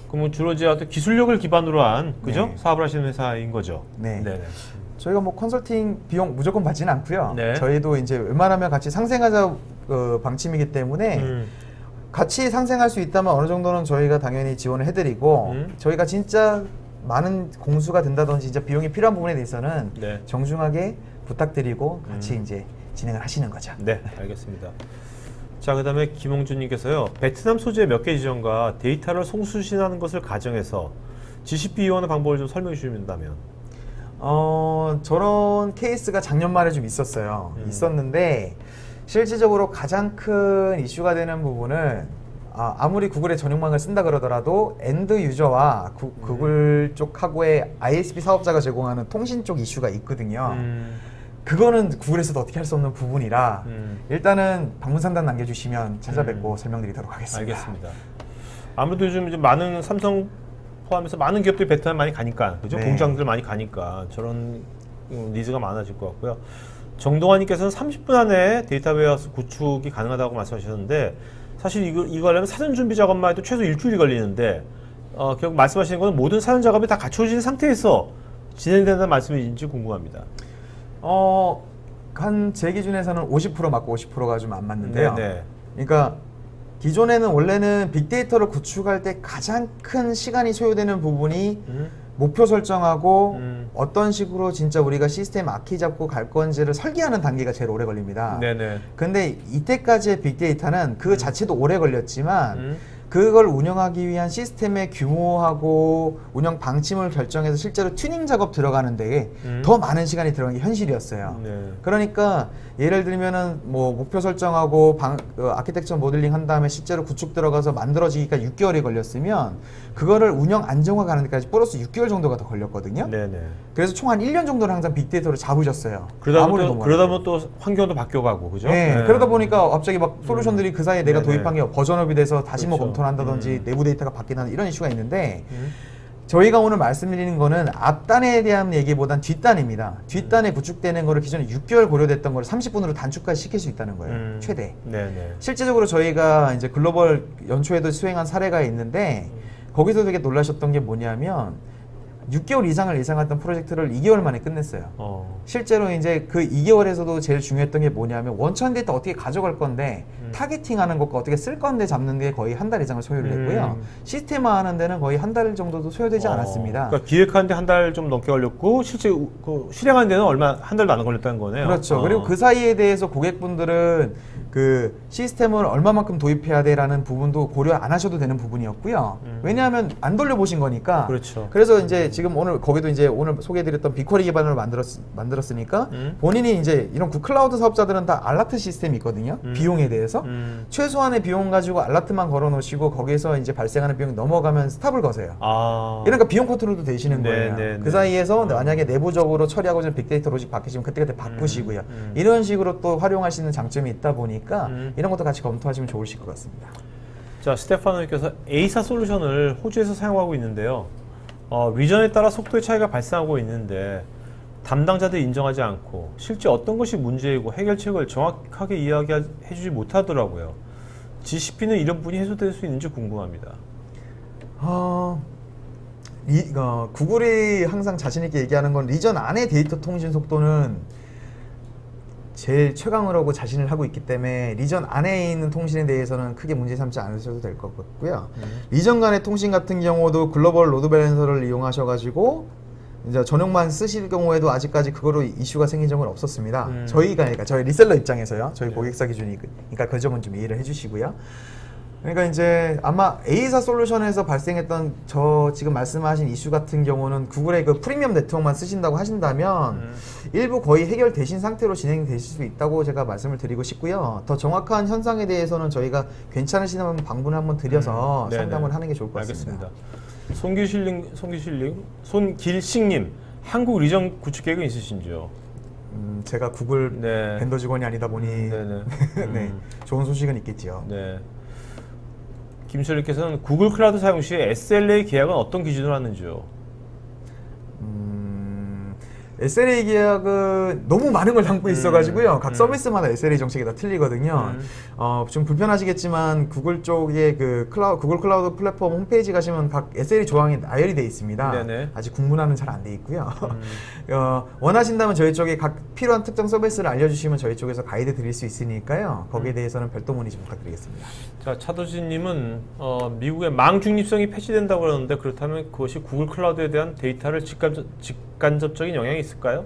그러면 주로 이제 어떤 기술력을 기반으로 한 그죠? 네. 사업을 하시는 회사인 거죠. 네. 네네. 저희가 뭐 컨설팅 비용 무조건 받지는 않고요. 네. 저희도 이제 웬만하면 같이 상생하자 방침이기 때문에 같이 상생할 수 있다면 어느 정도는 저희가 당연히 지원을 해드리고 저희가 진짜 많은 공수가 된다든지 진짜 비용이 필요한 부분에 대해서는 네. 정중하게 부탁드리고 같이 이제 진행을 하시는 거죠. 네, 알겠습니다. 자, 그다음에 김홍준님께서요. 베트남 소재 몇 개 지점과 데이터를 송수신하는 것을 가정해서 GCP 이용하는 방법을 좀 설명해 주신다면. 저런 케이스가 작년 말에 좀 있었어요. 있었는데 실질적으로 가장 큰 이슈가 되는 부분은 아무리 구글의 전용망을 쓴다 그러더라도 엔드 유저와 구글 쪽하고의 ISP 사업자가 제공하는 통신 쪽 이슈가 있거든요. 그거는 구글에서도 어떻게 할 수 없는 부분이라 일단은 방문 상담 남겨주시면 찾아뵙고 설명드리도록 하겠습니다. 알겠습니다. 아무래도 요즘 이제 많은 삼성 포함해서 많은 기업들이 베트남 많이 가니까 그죠? 네. 공장들 많이 가니까 저런 니즈가 많아질 것 같고요. 정동환님께서는 30분 안에 데이터 웨어하우스 구축이 가능하다고 말씀하셨는데 사실 이거 하려면 사전 준비 작업만 해도 최소 일주일이 걸리는데 결국 말씀하시는 것은 모든 사전 작업이 다 갖춰진 상태에서 진행된다는 말씀이신지 궁금합니다. 한 제 기준에서는 50% 맞고 50%가 좀 안 맞는데요. 네네. 그러니까 기존에는 원래는 빅데이터를 구축할 때 가장 큰 시간이 소요되는 부분이 목표 설정하고 어떤 식으로 진짜 우리가 시스템 아키 잡고 갈 건지를 설계하는 단계가 제일 오래 걸립니다. 네네. 근데 이때까지의 빅데이터는 그 자체도 오래 걸렸지만 그걸 운영하기 위한 시스템의 규모하고 운영 방침을 결정해서 실제로 튜닝 작업 들어가는 데에 더 많은 시간이 들어간 게 현실이었어요. 네. 그러니까 예를 들면은 뭐 목표 설정하고 아키텍처 모델링 한 다음에 실제로 구축 들어가서 만들어지기가 6개월이 걸렸으면 그거를 운영 안정화 가는 데까지 플러스 6개월 정도가 더 걸렸거든요. 네네. 그래서 총 한 1년 정도는 항상 빅데이터를 잡으셨어요. 그러다 아무리 보면 또 환경도 바뀌어가고 그죠? 네. 그러다 보니까 갑자기 막 솔루션들이 그 사이에 내가 네네. 도입한 게 버전업이 돼서 다시 뭐 그렇죠. 검토를 한다든지 내부 데이터가 바뀌는 이런 이슈가 있는데 저희가 오늘 말씀드리는 거는 앞단에 대한 얘기보단 뒷단입니다. 뒷단에 구축되는 거를 기존에 6개월 고려됐던 거를 30분으로 단축까지 시킬 수 있다는 거예요. 최대. 네네. 실제적으로 저희가 이제 글로벌 연초에도 수행한 사례가 있는데 거기서 되게 놀라셨던 게 뭐냐면 6개월 이상을 예상했던 프로젝트를 2개월 만에 끝냈어요. 실제로 이제 그 2개월에서도 제일 중요했던 게 뭐냐면 원천 데이터 어떻게 가져갈 건데 타겟팅하는 것과 어떻게 쓸 건데 잡는 게 거의 한 달 이상을 소요를 했고요. 시스템화 하는 데는 거의 한 달 정도도 소요되지 않았습니다. 그러니까 기획하는데 한 달 좀 넘게 걸렸고 실제 실행하는 데는 한 달도 안 걸렸다는 거네요. 그렇죠. 그리고 그 사이에 대해서 고객분들은 그 시스템을 얼마만큼 도입해야 돼라는 부분도 고려 안 하셔도 되는 부분이었고요. 왜냐하면 안 돌려보신 거니까. 그렇죠. 그래서 이제 지금 오늘 거기도 이제 오늘 소개해드렸던 빅쿼리 기반으로 만들었으니까 본인이 이제 이런 클라우드 사업자들은 다 알라트 시스템이 있거든요. 비용에 대해서 최소한의 비용 가지고 알라트만 걸어놓으시고 거기에서 이제 발생하는 비용이 넘어가면 스탑을 거세요. 이러니까 비용 컨트롤도 되시는 거예요. 그 사이에서 만약에 내부적으로 처리하고 있는 빅데이터 로직 바뀌시면 그때그때 바꾸시고요. 이런 식으로 또 활용할 수 있는 장점이 있다 보니까 이런 것도 같이 검토하시면 좋으실 것 같습니다. 자, 스테파노님께서 A사 솔루션을 호주에서 사용하고 있는데요. 리전에 따라 속도의 차이가 발생하고 있는데 담당자들이 인정하지 않고 실제 어떤 것이 문제이고 해결책을 정확하게 이야기해주지 못하더라고요. GCP는 이런 부분이 해소될 수 있는지 궁금합니다. 구글이 항상 자신 있게 얘기하는 건 리전 안의 데이터 통신 속도는 제일 최강으로고 자신을 하고 있기 때문에 리전 안에 있는 통신에 대해서는 크게 문제 삼지 않으셔도 될 것 같고요. 리전 간의 통신 같은 경우도 글로벌 로드 밸런서를 이용하셔가지고 이제 전용만 쓰실 경우에도 아직까지 그거로 이슈가 생긴 적은 없었습니다. 그러니까 저희 리셀러 입장에서요. 저희 고객사 기준이니까 그 점은 좀 이해를 해주시고요. 그러니까 이제 아마 A사 솔루션에서 발생했던 저 지금 말씀하신 이슈 같은 경우는 구글의 그 프리미엄 네트워크만 쓰신다고 하신다면 일부 거의 해결되신 상태로 진행되실 수 있다고 제가 말씀을 드리고 싶고요. 더 정확한 현상에 대해서는 저희가 괜찮으시다면 방문을 한번 드려서 상담을 하는 게 좋을 것 같습니다. 알겠습니다. 손길식님, 한국 리전 구축 계획은 있으신지요? 제가 구글 벤더 직원이 아니다 보니 네, 좋은 소식은 있겠지요. 네. 김철리께서는 구글 클라우드 사용 시 SLA 계약은 어떤 기준으로 하는지요? SLA 계약은 너무 많은 걸 담고 있어가지고요. 각 서비스마다 SLA 정책이 다 틀리거든요. 좀 불편하시겠지만 구글 쪽에 그 구글 클라우드 플랫폼 홈페이지 가시면 각 SLA 조항이 나열이 되어 있습니다. 네네. 아직 국문화는 잘 안 돼 있고요. 원하신다면 저희 쪽에 각 필요한 특정 서비스를 알려주시면 저희 쪽에서 가이드 드릴 수 있으니까요. 거기에 대해서는 별도 문의 좀 부탁드리겠습니다. 자, 차도진님은 미국의 망 중립성이 폐지된다고 그러는데 그렇다면 그것이 구글 클라우드에 대한 데이터를 직간접적인 영향이 있을까요?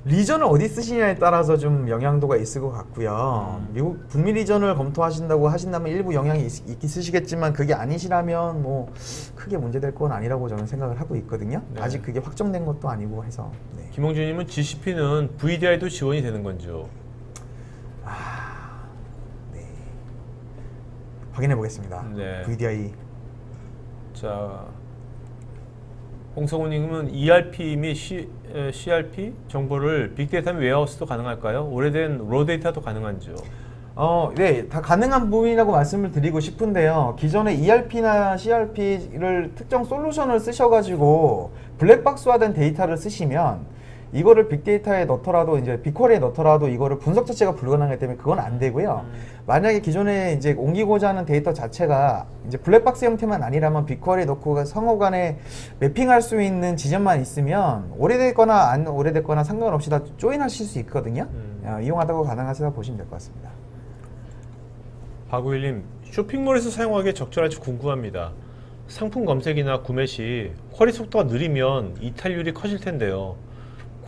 리전을 어디 쓰시냐에 따라서 좀 영향도가 있을 것 같고요. 미국 북미 리전을 검토하신다고 하신다면 일부 영향이 있으시겠지만 그게 아니시라면 뭐 크게 문제될 건 아니라고 저는 생각을 하고 있거든요. 네. 아직 그게 확정된 것도 아니고 해서. 네. 김홍준님은 GCP는 VDI도 지원이 되는 건지요? 네. 확인해 보겠습니다. 네. VDI. 자, 홍성우님은 ERP 및 CRP 정보를 빅데이터 및 웨어하우스도 가능할까요? 오래된 로 데이터도 가능한지요? 네, 다 가능한 부분이라고 말씀을 드리고 싶은데요. 기존에 ERP나 CRP를 특정 솔루션을 쓰셔가지고 블랙박스화된 데이터를 쓰시면 이거를 빅데이터에 넣더라도 이제 빅쿼리에 넣더라도 이거를 분석 자체가 불가능하기 때문에 그건 안 되고요. 만약에 기존에 이제 옮기고자 하는 데이터 자체가 이제 블랙박스 형태만 아니라면 빅쿼리에 넣고 상호간에 매핑할 수 있는 지점만 있으면 오래됐거나 안 오래됐거나 상관없이 다 조인하실 수 있거든요. 이용하다가 가능하시다 보시면 될 것 같습니다. 박우일님, 쇼핑몰에서 사용하기에 적절할지 궁금합니다. 상품 검색이나 구매 시 쿼리 속도가 느리면 이탈률이 커질 텐데요.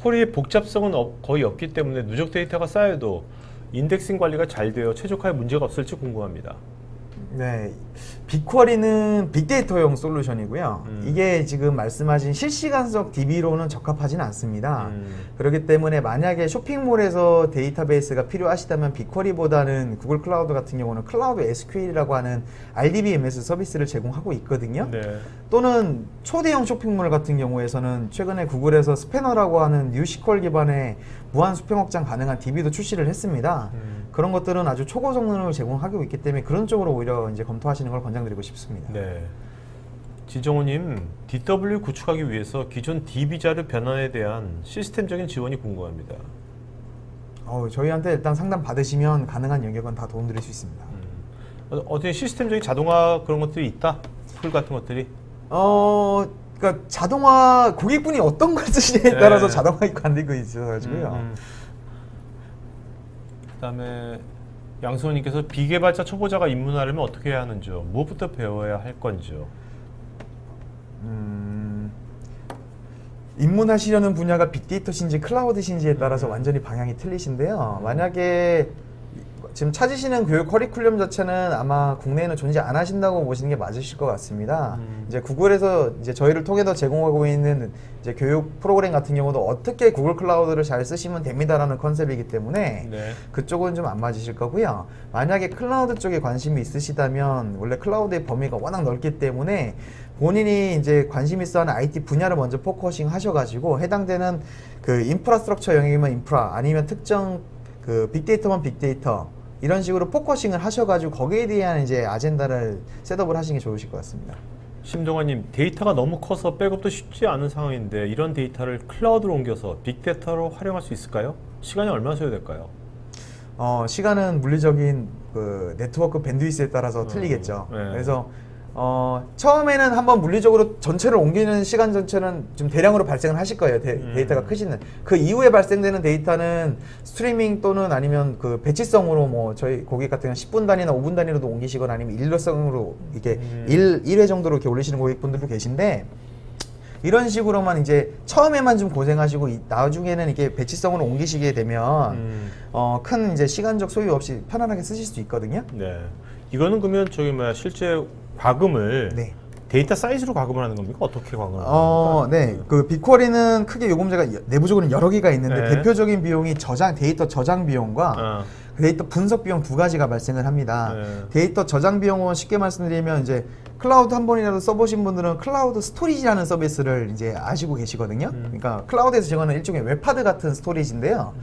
쿼리의 복잡성은 거의 없기 때문에 누적 데이터가 쌓여도 인덱싱 관리가 잘 되어 최적화에 문제가 없을지 궁금합니다. 네, 빅쿼리는 빅데이터용 솔루션이고요. 이게 지금 말씀하신 실시간적 DB로는 적합하진 않습니다. 그렇기 때문에 만약에 쇼핑몰에서 데이터베이스가 필요하시다면 빅쿼리보다는 구글 클라우드 같은 경우는 클라우드 SQL이라고 하는 RDBMS 서비스를 제공하고 있거든요. 네. 또는 초대형 쇼핑몰 같은 경우에서는 최근에 구글에서 스패너라고 하는 뉴시퀄 기반의 무한 수평 확장 가능한 DB도 출시를 했습니다. 그런 것들은 아주 초고 성능을 제공하고 있기 때문에 그런 쪽으로 오히려 이제 검토하시는 걸 권장드리고 싶습니다. 네. 지정호님, DW 구축하기 위해서 기존 DB 자료 변환에 대한 시스템적인 지원이 궁금합니다. 저희한테 일단 상담 받으시면 가능한 영역은 다 도움드릴 수 있습니다. 어떻게 시스템적인 자동화 그런 것들이 있다? 툴 같은 것들이? 그러니까 자동화 고객분이 어떤 걸 쓰시냐에 따라서 자동화 있고 안 되고 있어가지고요. 그다음에 양수호님께서 비개발자 초보자가 입문하려면 어떻게 해야 하는지요? 무엇부터 배워야 할 건지요? 입문하시려는 분야가 빅데이터신지 클라우드신지에 따라서 완전히 방향이 틀리신데요. 만약에 지금 찾으시는 교육 커리큘럼 자체는 아마 국내에는 존재 안 하신다고 보시는 게 맞으실 것 같습니다. 이제 구글에서 이제 저희를 통해서 제공하고 있는 이제 교육 프로그램 같은 경우도 어떻게 구글 클라우드를 잘 쓰시면 됩니다라는 컨셉이기 때문에 네. 그쪽은 좀 안 맞으실 거고요. 만약에 클라우드 쪽에 관심이 있으시다면 원래 클라우드의 범위가 워낙 넓기 때문에 본인이 이제 관심 있어 하는 IT 분야를 먼저 포커싱 하셔가지고 해당되는 그 인프라스트럭처 영역이면 인프라 아니면 특정 그 빅데이터면 빅데이터 이런 식으로 포커싱을 하셔가지고 거기에 대한 이제 아젠다를 셋업을 하시는 게 좋으실 것 같습니다. 심동환님, 데이터가 너무 커서 백업도 쉽지 않은 상황인데 이런 데이터를 클라우드로 옮겨서 빅데이터로 활용할 수 있을까요? 시간이 얼마나 소요될까요? 시간은 물리적인 그 네트워크 밴드위스에 따라서 틀리겠죠. 네. 그래서 처음에는 한번 물리적으로 전체를 옮기는 시간 전체는 좀 대량으로 발생을 하실 거예요. 데이터가 크시는. 그 이후에 발생되는 데이터는 스트리밍 또는 아니면 그 배치성으로 뭐 저희 고객 같은 경우는 10분 단위나 5분 단위로도 옮기시거나 아니면 일회성으로 이게 1회 정도로 이렇게 올리시는 고객분들도 계신데 이런 식으로만 이제 처음에만 좀 고생하시고 나중에는 이게 배치성으로 옮기시게 되면 큰 이제 시간적 소요 없이 편안하게 쓰실 수 있거든요. 네. 이거는 그러면 저기 뭐야 실제 과금을 네. 데이터 사이즈로 과금을 하는 겁니까? 어떻게 과금을 하는 겁니까? 네. 그 빅쿼리는 크게 요금제가 내부적으로 여러 개가 있는데 네. 대표적인 비용이 데이터 저장 비용과 데이터 분석 비용 두 가지가 발생을 합니다. 네. 데이터 저장 비용은 쉽게 말씀드리면 이제 클라우드 한 번이라도 써보신 분들은 클라우드 스토리지라는 서비스를 이제 아시고 계시거든요. 그러니까 클라우드에서 제공하는 일종의 웹하드 같은 스토리지인데요.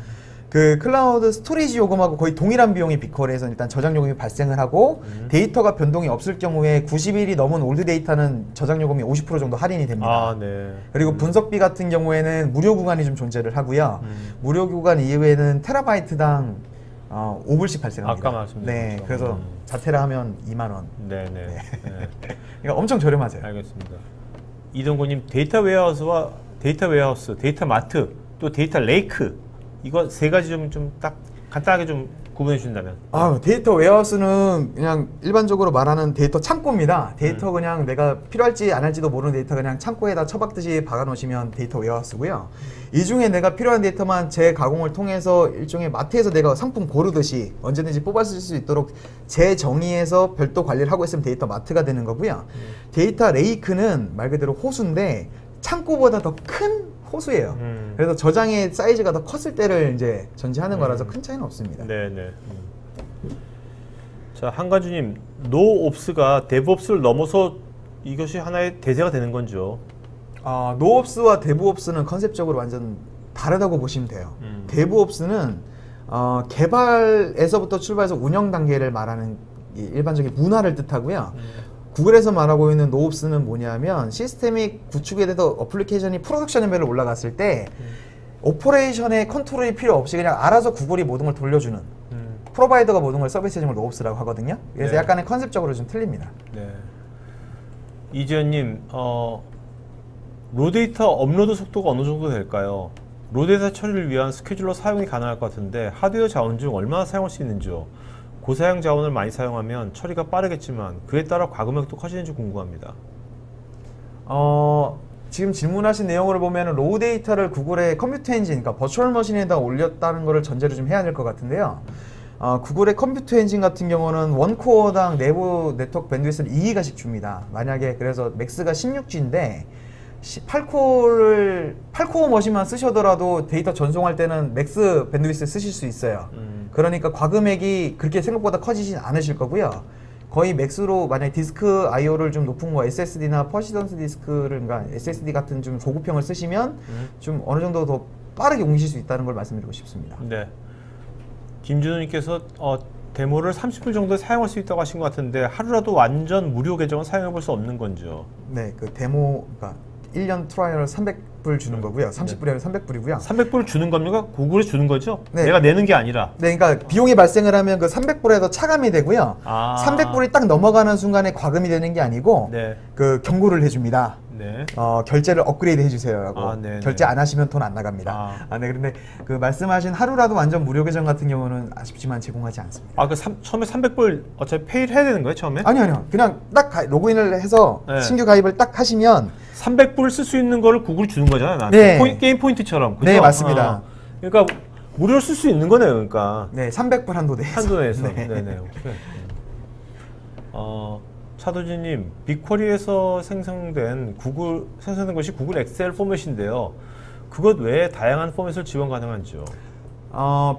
그 클라우드 스토리지 요금하고 거의 동일한 비용이 빅쿼리에서 일단 저장 요금이 발생을 하고 데이터가 변동이 없을 경우에 90일이 넘은 올드 데이터는 저장 요금이 50% 정도 할인이 됩니다. 아, 네. 그리고 분석비 같은 경우에는 무료 구간이 좀 존재를 하고요. 무료 구간 이후에는 테라바이트당 5불씩 발생합니다. 아까 말씀드린 네, 것처럼. 그래서 자테라 하면 2만 원. 네네. 네. 그러니까 엄청 저렴하세요. 알겠습니다. 이동구님 데이터 웨어하우스와 데이터 마트, 또 데이터 레이크 이거 세 가지 좀 딱 간단하게 좀 구분해 주신다면. 데이터 웨어하우스는 그냥 일반적으로 말하는 데이터 창고입니다. 데이터 그냥 내가 필요할지 안 할지도 모르는 데이터 그냥 창고에다 처박듯이 박아 놓으시면 데이터 웨어하우스고요. 이 중에 내가 필요한 데이터만 재가공을 통해서 일종의 마트에서 내가 상품 고르듯이 언제든지 뽑아 쓸 수 있도록 재정의해서 별도 관리를 하고 있으면 데이터 마트가 되는 거고요. 데이터 레이크는 말 그대로 호수인데 창고보다 더 큰 호수예요. 그래서 저장의 사이즈가 더 컸을 때를 이제 전제하는 거라서 큰 차이는 없습니다. 네네. 자, 한가주님, 노옵스가 데브옵스를 넘어서 이것이 하나의 대세가 되는 건죠. 노옵스와 데브옵스는 컨셉적으로 완전 다르다고 보시면 돼요. 데브옵스는 개발에서부터 출발해서 운영 단계를 말하는 일반적인 문화를 뜻하고요. 구글에서 말하고 있는 노옵스는 뭐냐면 시스템이 구축에 대해서 어플리케이션이 프로덕션 레벨로 올라갔을 때 오퍼레이션의 컨트롤이 필요 없이 그냥 알아서 구글이 모든 걸 돌려주는 프로바이더가 모든 걸 서비스 해주는 걸 노옵스라고 하거든요. 그래서 네. 약간의 컨셉적으로 좀 틀립니다. 네. 이지연님, 로데이터 업로드 속도가 어느 정도 될까요? 로데이터 처리를 위한 스케줄러 사용이 가능할 것 같은데 하드웨어 자원 중 얼마나 사용할 수 있는지요? 고사양 자원을 많이 사용하면 처리가 빠르겠지만 그에 따라 과금액도 커지는지 궁금합니다. 지금 질문하신 내용을 보면 로우 데이터를 구글의 컴퓨터 엔진, 그러니까 버추얼 머신에다 올렸다는 것을 전제로 좀 해야 될 것 같은데요. 구글의 컴퓨터 엔진 같은 경우는 원코어당 내부 네트워크 밴드위스를 2기가씩 줍니다. 만약에 그래서 맥스가 16G인데 8코어 머신만 쓰셔더라도 데이터 전송할 때는 맥스 밴드위스 쓰실 수 있어요. 그러니까 과금액이 그렇게 생각보다 커지진 않으실 거고요. 거의 맥스로 만약에 디스크 IO를 좀 높은 거 SSD나 퍼시던스 디스크를, 그러니까 SSD 같은 좀 고급형을 쓰시면 좀 어느 정도 더 빠르게 옮기실 수 있다는 걸 말씀드리고 싶습니다. 네. 김준호님께서 데모를 30분 정도 사용할 수 있다고 하신 것 같은데 하루라도 완전 무료 계정은 사용해 볼 수 없는 건지요? 네, 그 데모, 그러니까 1년 트라이얼 300불 주는 거고요. 30불이면 300불이고요. 300불을 주는 겁니까? 구글이 주는 거죠? 네. 내가 내는 게 아니라. 네, 그러니까 비용이 발생을 하면 그 300불에서 차감이 되고요. 300불이 딱 넘어가는 순간에 과금이 되는 게 아니고 네. 그 경고를 해줍니다. 네. 결제를 업그레이드 해주세요라고. 네, 결제 네. 안 하시면 돈 안 나갑니다. 네, 그런데 그 말씀하신 하루라도 완전 무료 계정 같은 경우는 아쉽지만 제공하지 않습니다. 처음에 300불 어차피 페이를 해야 되는 거예요, 처음에? 아니요. 그냥 딱 로그인을 해서 네. 신규 가입을 딱 하시면 300불을 쓸 수 있는 거를 구글이 주는 거잖아요, 나한테. 네. 게임 포인트처럼. 그죠? 네, 맞습니다. 그러니까 무료로 쓸 수 있는 거네요, 그러니까. 네, 300불 한도 내에서. 한도 내에서. 네. 네네. 오케이. 차도진님, 빅쿼리에서 생성된 것이 구글 엑셀 포맷인데요. 그것 외에 다양한 포맷을 지원 가능한지요?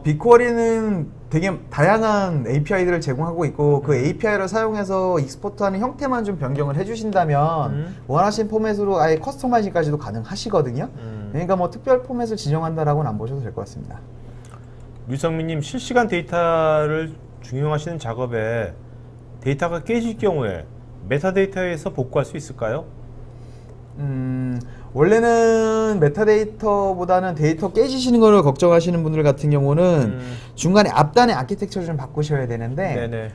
빅쿼리는 되게 다양한 API들을 제공하고 있고 그 API를 사용해서 익스포트하는 형태만 좀 변경을 해주신다면 원하신 포맷으로 아예 커스터마이징까지도 가능하시거든요. 그러니까 뭐 특별 포맷을 지정한다라고는 안 보셔도 될 것 같습니다. 류성민님, 실시간 데이터를 중용하시는 작업에 데이터가 깨질 경우에 메타데이터에서 복구할 수 있을까요? 원래는 메타데이터보다는 데이터 깨지시는 거를 걱정하시는 분들 같은 경우는 중간에 앞단의 아키텍처를 좀 바꾸셔야 되는데 네네.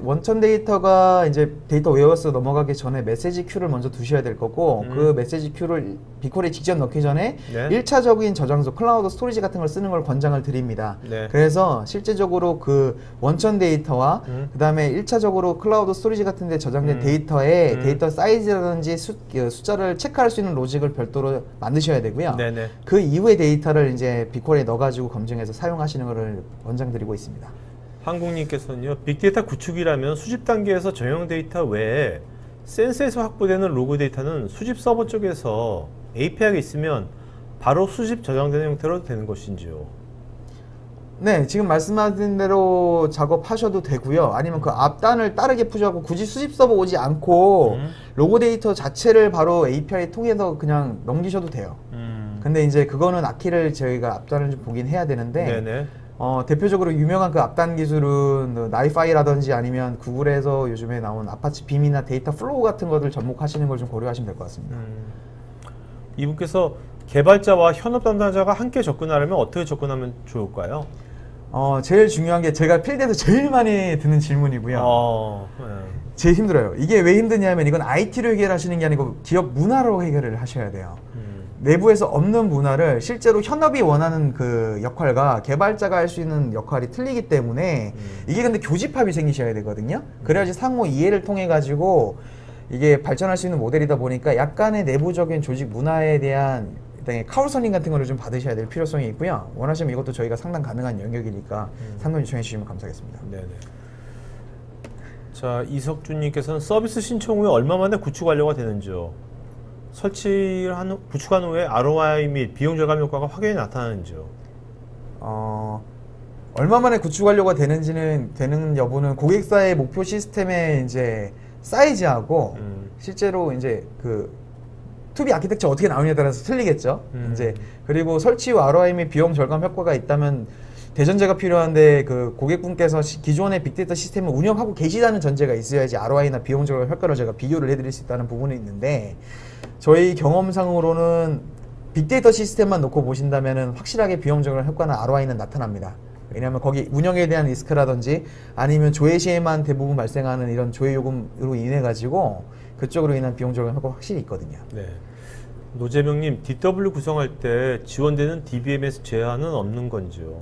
원천 데이터가 이제 데이터 웨어하우스 넘어가기 전에 메시지 큐를 먼저 두셔야 될 거고 그 메시지 큐를 빅쿼리에 직접 넣기 전에 네. 1차적인 저장소 클라우드 스토리지 같은 걸 쓰는 걸 권장을 드립니다. 네. 그래서 실제적으로 그 원천 데이터와 그 다음에 1차적으로 클라우드 스토리지 같은 데 저장된 데이터에 데이터 사이즈라든지 숫자를 체크할 수 있는 로직을 별도로 만드셔야 되고요. 네네. 그 이후의 데이터를 이제 빅쿼리에 넣어가지고 검증해서 사용하시는 것을 권장드리고 있습니다. 한국님께서는요, 빅데이터 구축이라면 수집 단계에서 전용 데이터 외에 센서에서 확보되는 로그 데이터는 수집 서버 쪽에서 API가 있으면 바로 수집 저장되는 형태로 되는 것인지요? 네, 지금 말씀하신 대로 작업하셔도 되고요. 아니면 그 앞단을 빠르게 푸셔고 굳이 수집 서버 오지 않고 로그 데이터 자체를 바로 API 통해서 그냥 넘기셔도 돼요. 근데 이제 그거는 아키를 저희가 앞단을 좀 보긴 해야 되는데 네네. 대표적으로 유명한 그 앞단 기술은 나이파이라든지 아니면 구글에서 요즘에 나온 아파치 빔이나 데이터 플로우 같은 것들 접목하시는 걸 좀 고려하시면 될 것 같습니다. 이분께서 개발자와 현업 담당자가 함께 접근하려면 어떻게 접근하면 좋을까요? 제일 중요한 게 제가 필드에서 제일 많이 드는 질문이고요. 제일 힘들어요. 이게 왜 힘드냐면 이건 IT로 해결하시는 게 아니고 기업 문화로 해결을 하셔야 돼요. 내부에서 없는 문화를 실제로 현업이 원하는 그 역할과 개발자가 할 수 있는 역할이 틀리기 때문에 이게 근데 교집합이 생기셔야 되거든요. 그래야지 상호 이해를 통해 가지고 이게 발전할 수 있는 모델이다 보니까 약간의 내부적인 조직 문화에 대한 카울선링 같은 거를 좀 받으셔야 될 필요성이 있고요. 원하시면 이것도 저희가 상담 가능한 영역이니까 상담 요청해 주시면 감사하겠습니다. 네네. 자, 이석준님께서는 서비스 신청 후에 얼마 만에 구축 완료가 되는지요? 구축한 후에 ROI 및 비용 절감 효과가 확연히 나타나는지요? 얼마 만에 구축 완료가 되는 여부는 고객사의 목표 시스템의 이제 사이즈하고 실제로 이제 그 투비 아키텍처 어떻게 나오냐에 따라서 틀리겠죠. 이제 그리고 설치 후 ROI 및 비용 절감 효과가 있다면 대전제가 필요한데 그 고객분께서 기존의 빅데이터 시스템을 운영하고 계시다는 전제가 있어야지 ROI나 비용 절감 효과를 제가 비교를 해드릴 수 있다는 부분이 있는데 저희 경험상으로는 빅데이터 시스템만 놓고 보신다면은 확실하게 비용 절감 효과나 ROI는 나타납니다. 왜냐하면 거기 운영에 대한 리스크라든지 아니면 조회 시에만 대부분 발생하는 이런 조회 요금으로 인해 가지고 그쪽으로 인한 비용 절감 효과가 확실히 있거든요. 네. 노재명님, DW 구성할 때 지원되는 DBMS 제한은 없는 건지요?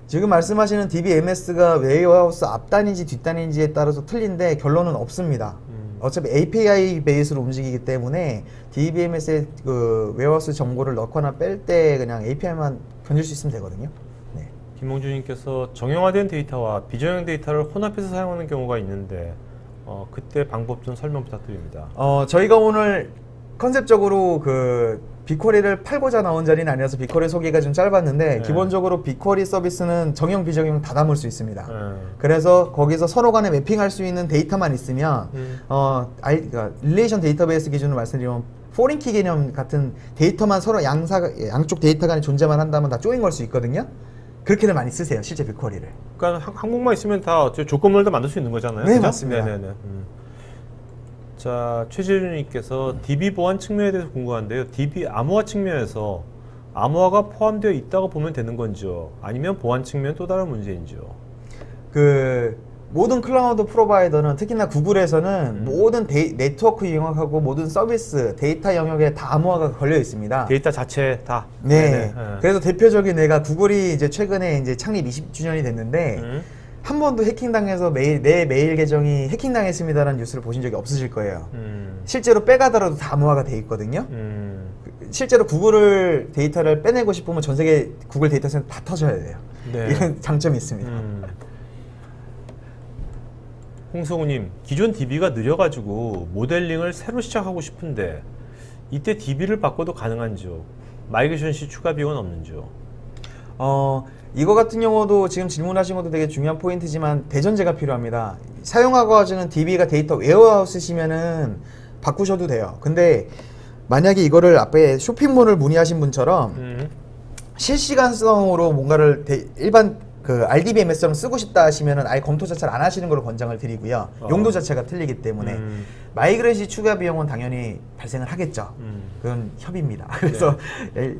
지금 말씀하시는 DBMS가 웨어하우스 앞단인지 뒷단인지에 따라서 틀린데 결론은 없습니다. 어차피 API 베이스로 움직이기 때문에 DBMS에 그 웨어하우스 정보를 넣거나 뺄 때 그냥 API만 견줄 수 있으면 되거든요. 네. 김홍준님께서 정형화된 데이터와 비정형 데이터를 혼합해서 사용하는 경우가 있는데 그때 방법 좀 설명 부탁드립니다. 저희가 오늘 컨셉적으로 그 빅쿼리를 팔고자 나온 자리는 아니라서 빅쿼리 소개가 좀 짧았는데 기본적으로 빅쿼리 서비스는 정형 비정형 다 담을 수 있습니다. 그래서 거기서 서로 간에 매핑할 수 있는 데이터만 있으면 그러니까 릴레이션 데이터베이스 기준으로 말씀드리면 포린키 개념 같은 데이터만 서로 양쪽 데이터 간에 존재만 한다면 다 조인 걸 수 있거든요. 그렇게들 많이 쓰세요, 실제 빅쿼리를. 그러니까 한국만 있으면 다 조건별도 만들 수 있는 거잖아요. 네, 그죠? 맞습니다. 네네네. 자, 최재준님께서 DB 보안 측면에 대해서 궁금한데요. DB 암호화 측면에서 암호화가 포함되어 있다고 보면 되는 건지요? 아니면 보안 측면 또 다른 문제인지요? 그 모든 클라우드 프로바이더는 특히나 구글에서는 모든 네트워크 영역하고 모든 서비스, 데이터 영역에 다 암호화가 걸려 있습니다. 데이터 자체 다. 네. 네네. 그래서 대표적인 예가 구글이 이제 최근에 이제 창립 20주년이 됐는데 한 번도 해킹당해서 내 메일 계정이 해킹당했습니다라는 뉴스를 보신 적이 없으실 거예요. 실제로 빼가더라도 다 암호화가 돼 있거든요. 실제로 구글 데이터를 빼내고 싶으면 전 세계 구글 데이터 센터 다 터져야 돼요. 네. 이런 장점이 있습니다. 홍성우님, 기존 DB가 느려가지고 모델링을 새로 시작하고 싶은데 이때 DB를 바꿔도 가능한지요? 마이그레이션 시 추가 비용은 없는지요? 이거 같은 경우도 지금 질문하신 것도 되게 중요한 포인트지만 대전제가 필요합니다. 사용하고 하시는 DB가 데이터 웨어하우스시면은 바꾸셔도 돼요. 근데 만약에 이거를 앞에 쇼핑몰을 문의하신 분처럼 실시간성으로 뭔가를 일반 그 RDBMS처럼 쓰고 싶다 하시면은 아예 검토 자체를 안 하시는 걸로 권장을 드리고요. 용도 자체가 틀리기 때문에 마이그레이션 추가 비용은 당연히 발생을 하겠죠. 그건 협의입니다. 그래서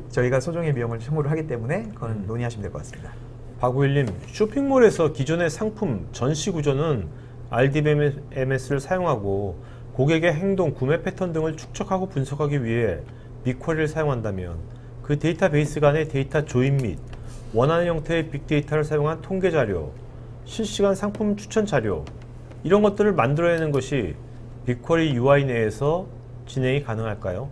저희가 소정의 비용을 청구를 하기 때문에 그건 논의하시면 될 것 같습니다. 박우일님, 쇼핑몰에서 기존의 상품 전시 구조는 RDBMS를 사용하고 고객의 행동, 구매 패턴 등을 축적하고 분석하기 위해 빅쿼리를 사용한다면 그 데이터베이스 간의 데이터 조인 및 원하는 형태의 빅데이터를 사용한 통계 자료, 실시간 상품 추천 자료 이런 것들을 만들어내는 것이 빅쿼리 UI 내에서 진행이 가능할까요?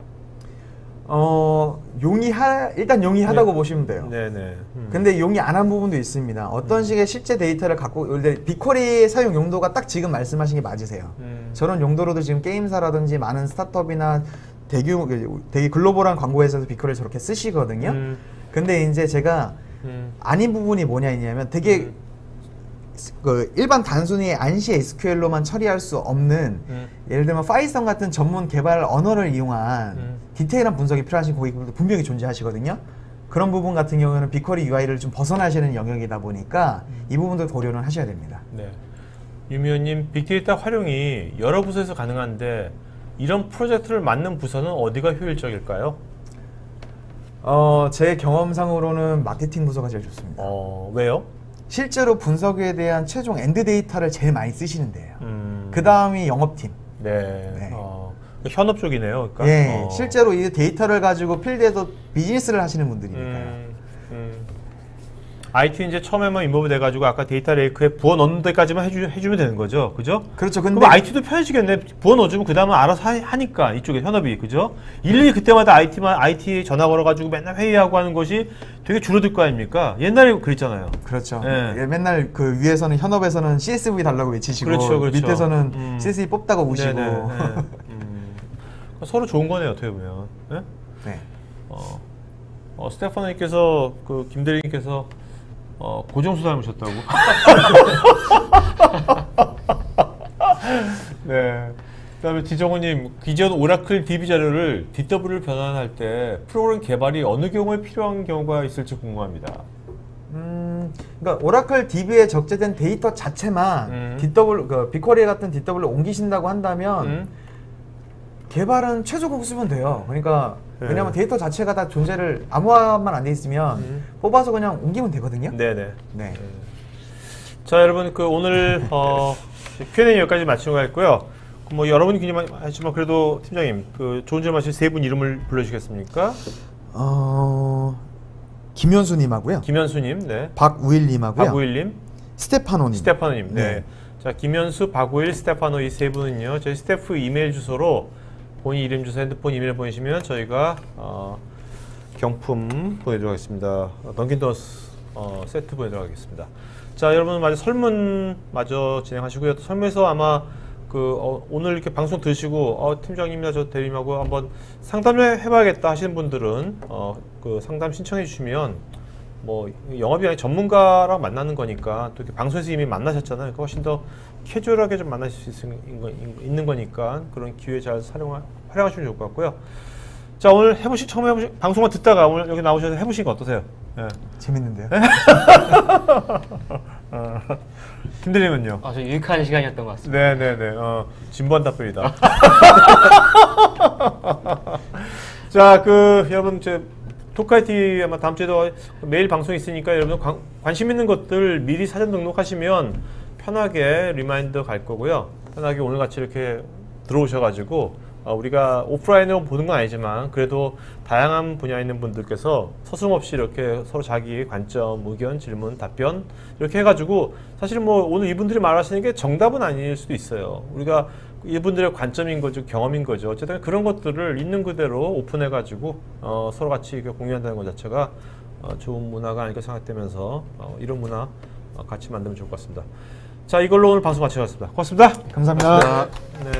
일단 용이하다고 보시면 돼요. 네네. 근데 용이 안 한 부분도 있습니다. 어떤 식의 실제 데이터를 갖고, 빅쿼리 사용 용도가 딱 지금 말씀하신 게 맞으세요. 저런 용도로도 지금 게임사라든지 많은 스타트업이나 되게 글로벌한 광고회사에서 빅쿼리를 저렇게 쓰시거든요. 근데 이제 제가 아닌 부분이 뭐냐면 되게 그 일반 단순히 안시 SQL로만 처리할 수 없는 예를 들면 파이썬 같은 전문 개발 언어를 이용한 디테일한 분석이 필요하신 고객분들도 분명히 존재하시거든요. 그런 부분 같은 경우는 빅쿼리 UI를 좀 벗어나시는 영역이다 보니까 이 부분도 고려는 하셔야 됩니다. 네. 유미호님, 빅데이터 활용이 여러 부서에서 가능한데 이런 프로젝트를 맡는 부서는 어디가 효율적일까요? 제 경험상으로는 마케팅 부서가 제일 좋습니다. 왜요? 실제로 분석에 대한 최종 엔드 데이터를 제일 많이 쓰시는 데예요. 음. 그 다음이 영업팀. 네. 네. 현업 쪽이네요. 그러니까. 예, 실제로 이 데이터를 가지고 필드에서 비즈니스를 하시는 분들이니까요. IT 이제 처음에만 인보브 돼가지고 아까 데이터 레이크에 부어 넣는 데까지만 해주면 되는 거죠, 그죠? 그렇죠. 근데 그럼 IT도 편해지겠네. 부어 넣어주면 그 다음은 알아서 하니까 이쪽에 현업이, 그죠? 일일이 그때마다 IT 전화 걸어가지고 맨날 회의하고 하는 것이 되게 줄어들 거 아닙니까? 옛날에 그랬잖아요. 그렇죠. 예. 예, 맨날 그 위에서는 현업에서는 CSV 달라고 외치시고 그렇죠, 그렇죠. 밑에서는 CSV 뽑다고 우시고. 네네, 네. 서로 좋은 거네요, 어떻게 보면. 네? 네. 스테파노님께서 그 김대리님께서 고정수 닮으셨다고. 네. 그다음에 지정호님, 기존 오라클 DB 자료를 DW를 변환할 때 프로그램 개발이 어느 경우에 필요한 경우가 있을지 궁금합니다. 그러니까 오라클 DB에 적재된 데이터 자체만 빅쿼리 같은 DW를 옮기신다고 한다면 개발은 최저급 쓰면 돼요. 그러니까 네. 왜냐하면 데이터 자체가 다 존재를 암호화만 안 돼 있으면 뽑아서 그냥 옮기면 되거든요. 네네. 네. 자, 여러분, 그 오늘 Q&A 여기까지 마치고 있고요. 뭐 여러분이 그냥 하지만 그래도 팀장님, 그 좋은 점 하신 세 분 이름을 불러주시겠습니까? 김현수님하고요. 김현수님, 네. 박우일님하고요. 박우일님, 스테파노님. 스테파노님, 네. 네. 자, 김현수, 박우일, 스테파노 이 세 분은요, 저희 스태프 이메일 주소로 본인 이름, 주소, 핸드폰, 이메일 보내시면 저희가 경품 보내드리도록 하겠습니다. 던킨도너스 세트 보내드리도록 하겠습니다. 자, 여러분 마저 설문 마저 진행하시고요. 또 설문에서 아마 오늘 이렇게 방송 들으시고 팀장님이나 저 대리님하고 한번 상담을 해봐야겠다 하시는 분들은 그 상담 신청해 주시면 뭐 영업이 아닌 전문가랑 만나는 거니까 또 이렇게 방송에서 이미 만나셨잖아요. 그러니까 훨씬 더 캐주얼하게 좀 만나실 수 있는 거니까 그런 기회 잘 활용하시면 좋을 것 같고요. 자, 오늘 처음 해보신 방송만 듣다가 오늘 여기 나오셔서 해보신 거 어떠세요? 네. 재밌는데요? 김대리면요? 아주 유익한 시간이었던 것 같습니다. 네네네. 진부한 답변이다. 자, 여러분, 토크IT 아마 다음 주에도 매일 방송이 있으니까 여러분 관심 있는 것들 미리 사전 등록하시면 편하게 리마인더 갈 거고요. 편하게 오늘같이 이렇게 들어오셔가지고 우리가 오프라인으로 보는 건 아니지만 그래도 다양한 분야에 있는 분들께서 서슴없이 이렇게 서로 자기 관점, 의견, 질문, 답변 이렇게 해가지고 사실 뭐 오늘 이분들이 말하시는 게 정답은 아닐 수도 있어요. 우리가 이분들의 관점인 거죠, 경험인 거죠. 어쨌든 그런 것들을 있는 그대로 오픈해가지고 서로 같이 공유한다는 것 자체가 좋은 문화가 아닐까 생각되면서 이런 문화 같이 만들면 좋을 것 같습니다. 자, 이걸로 오늘 방송 마치겠습니다. 고맙습니다. 감사합니다. 네.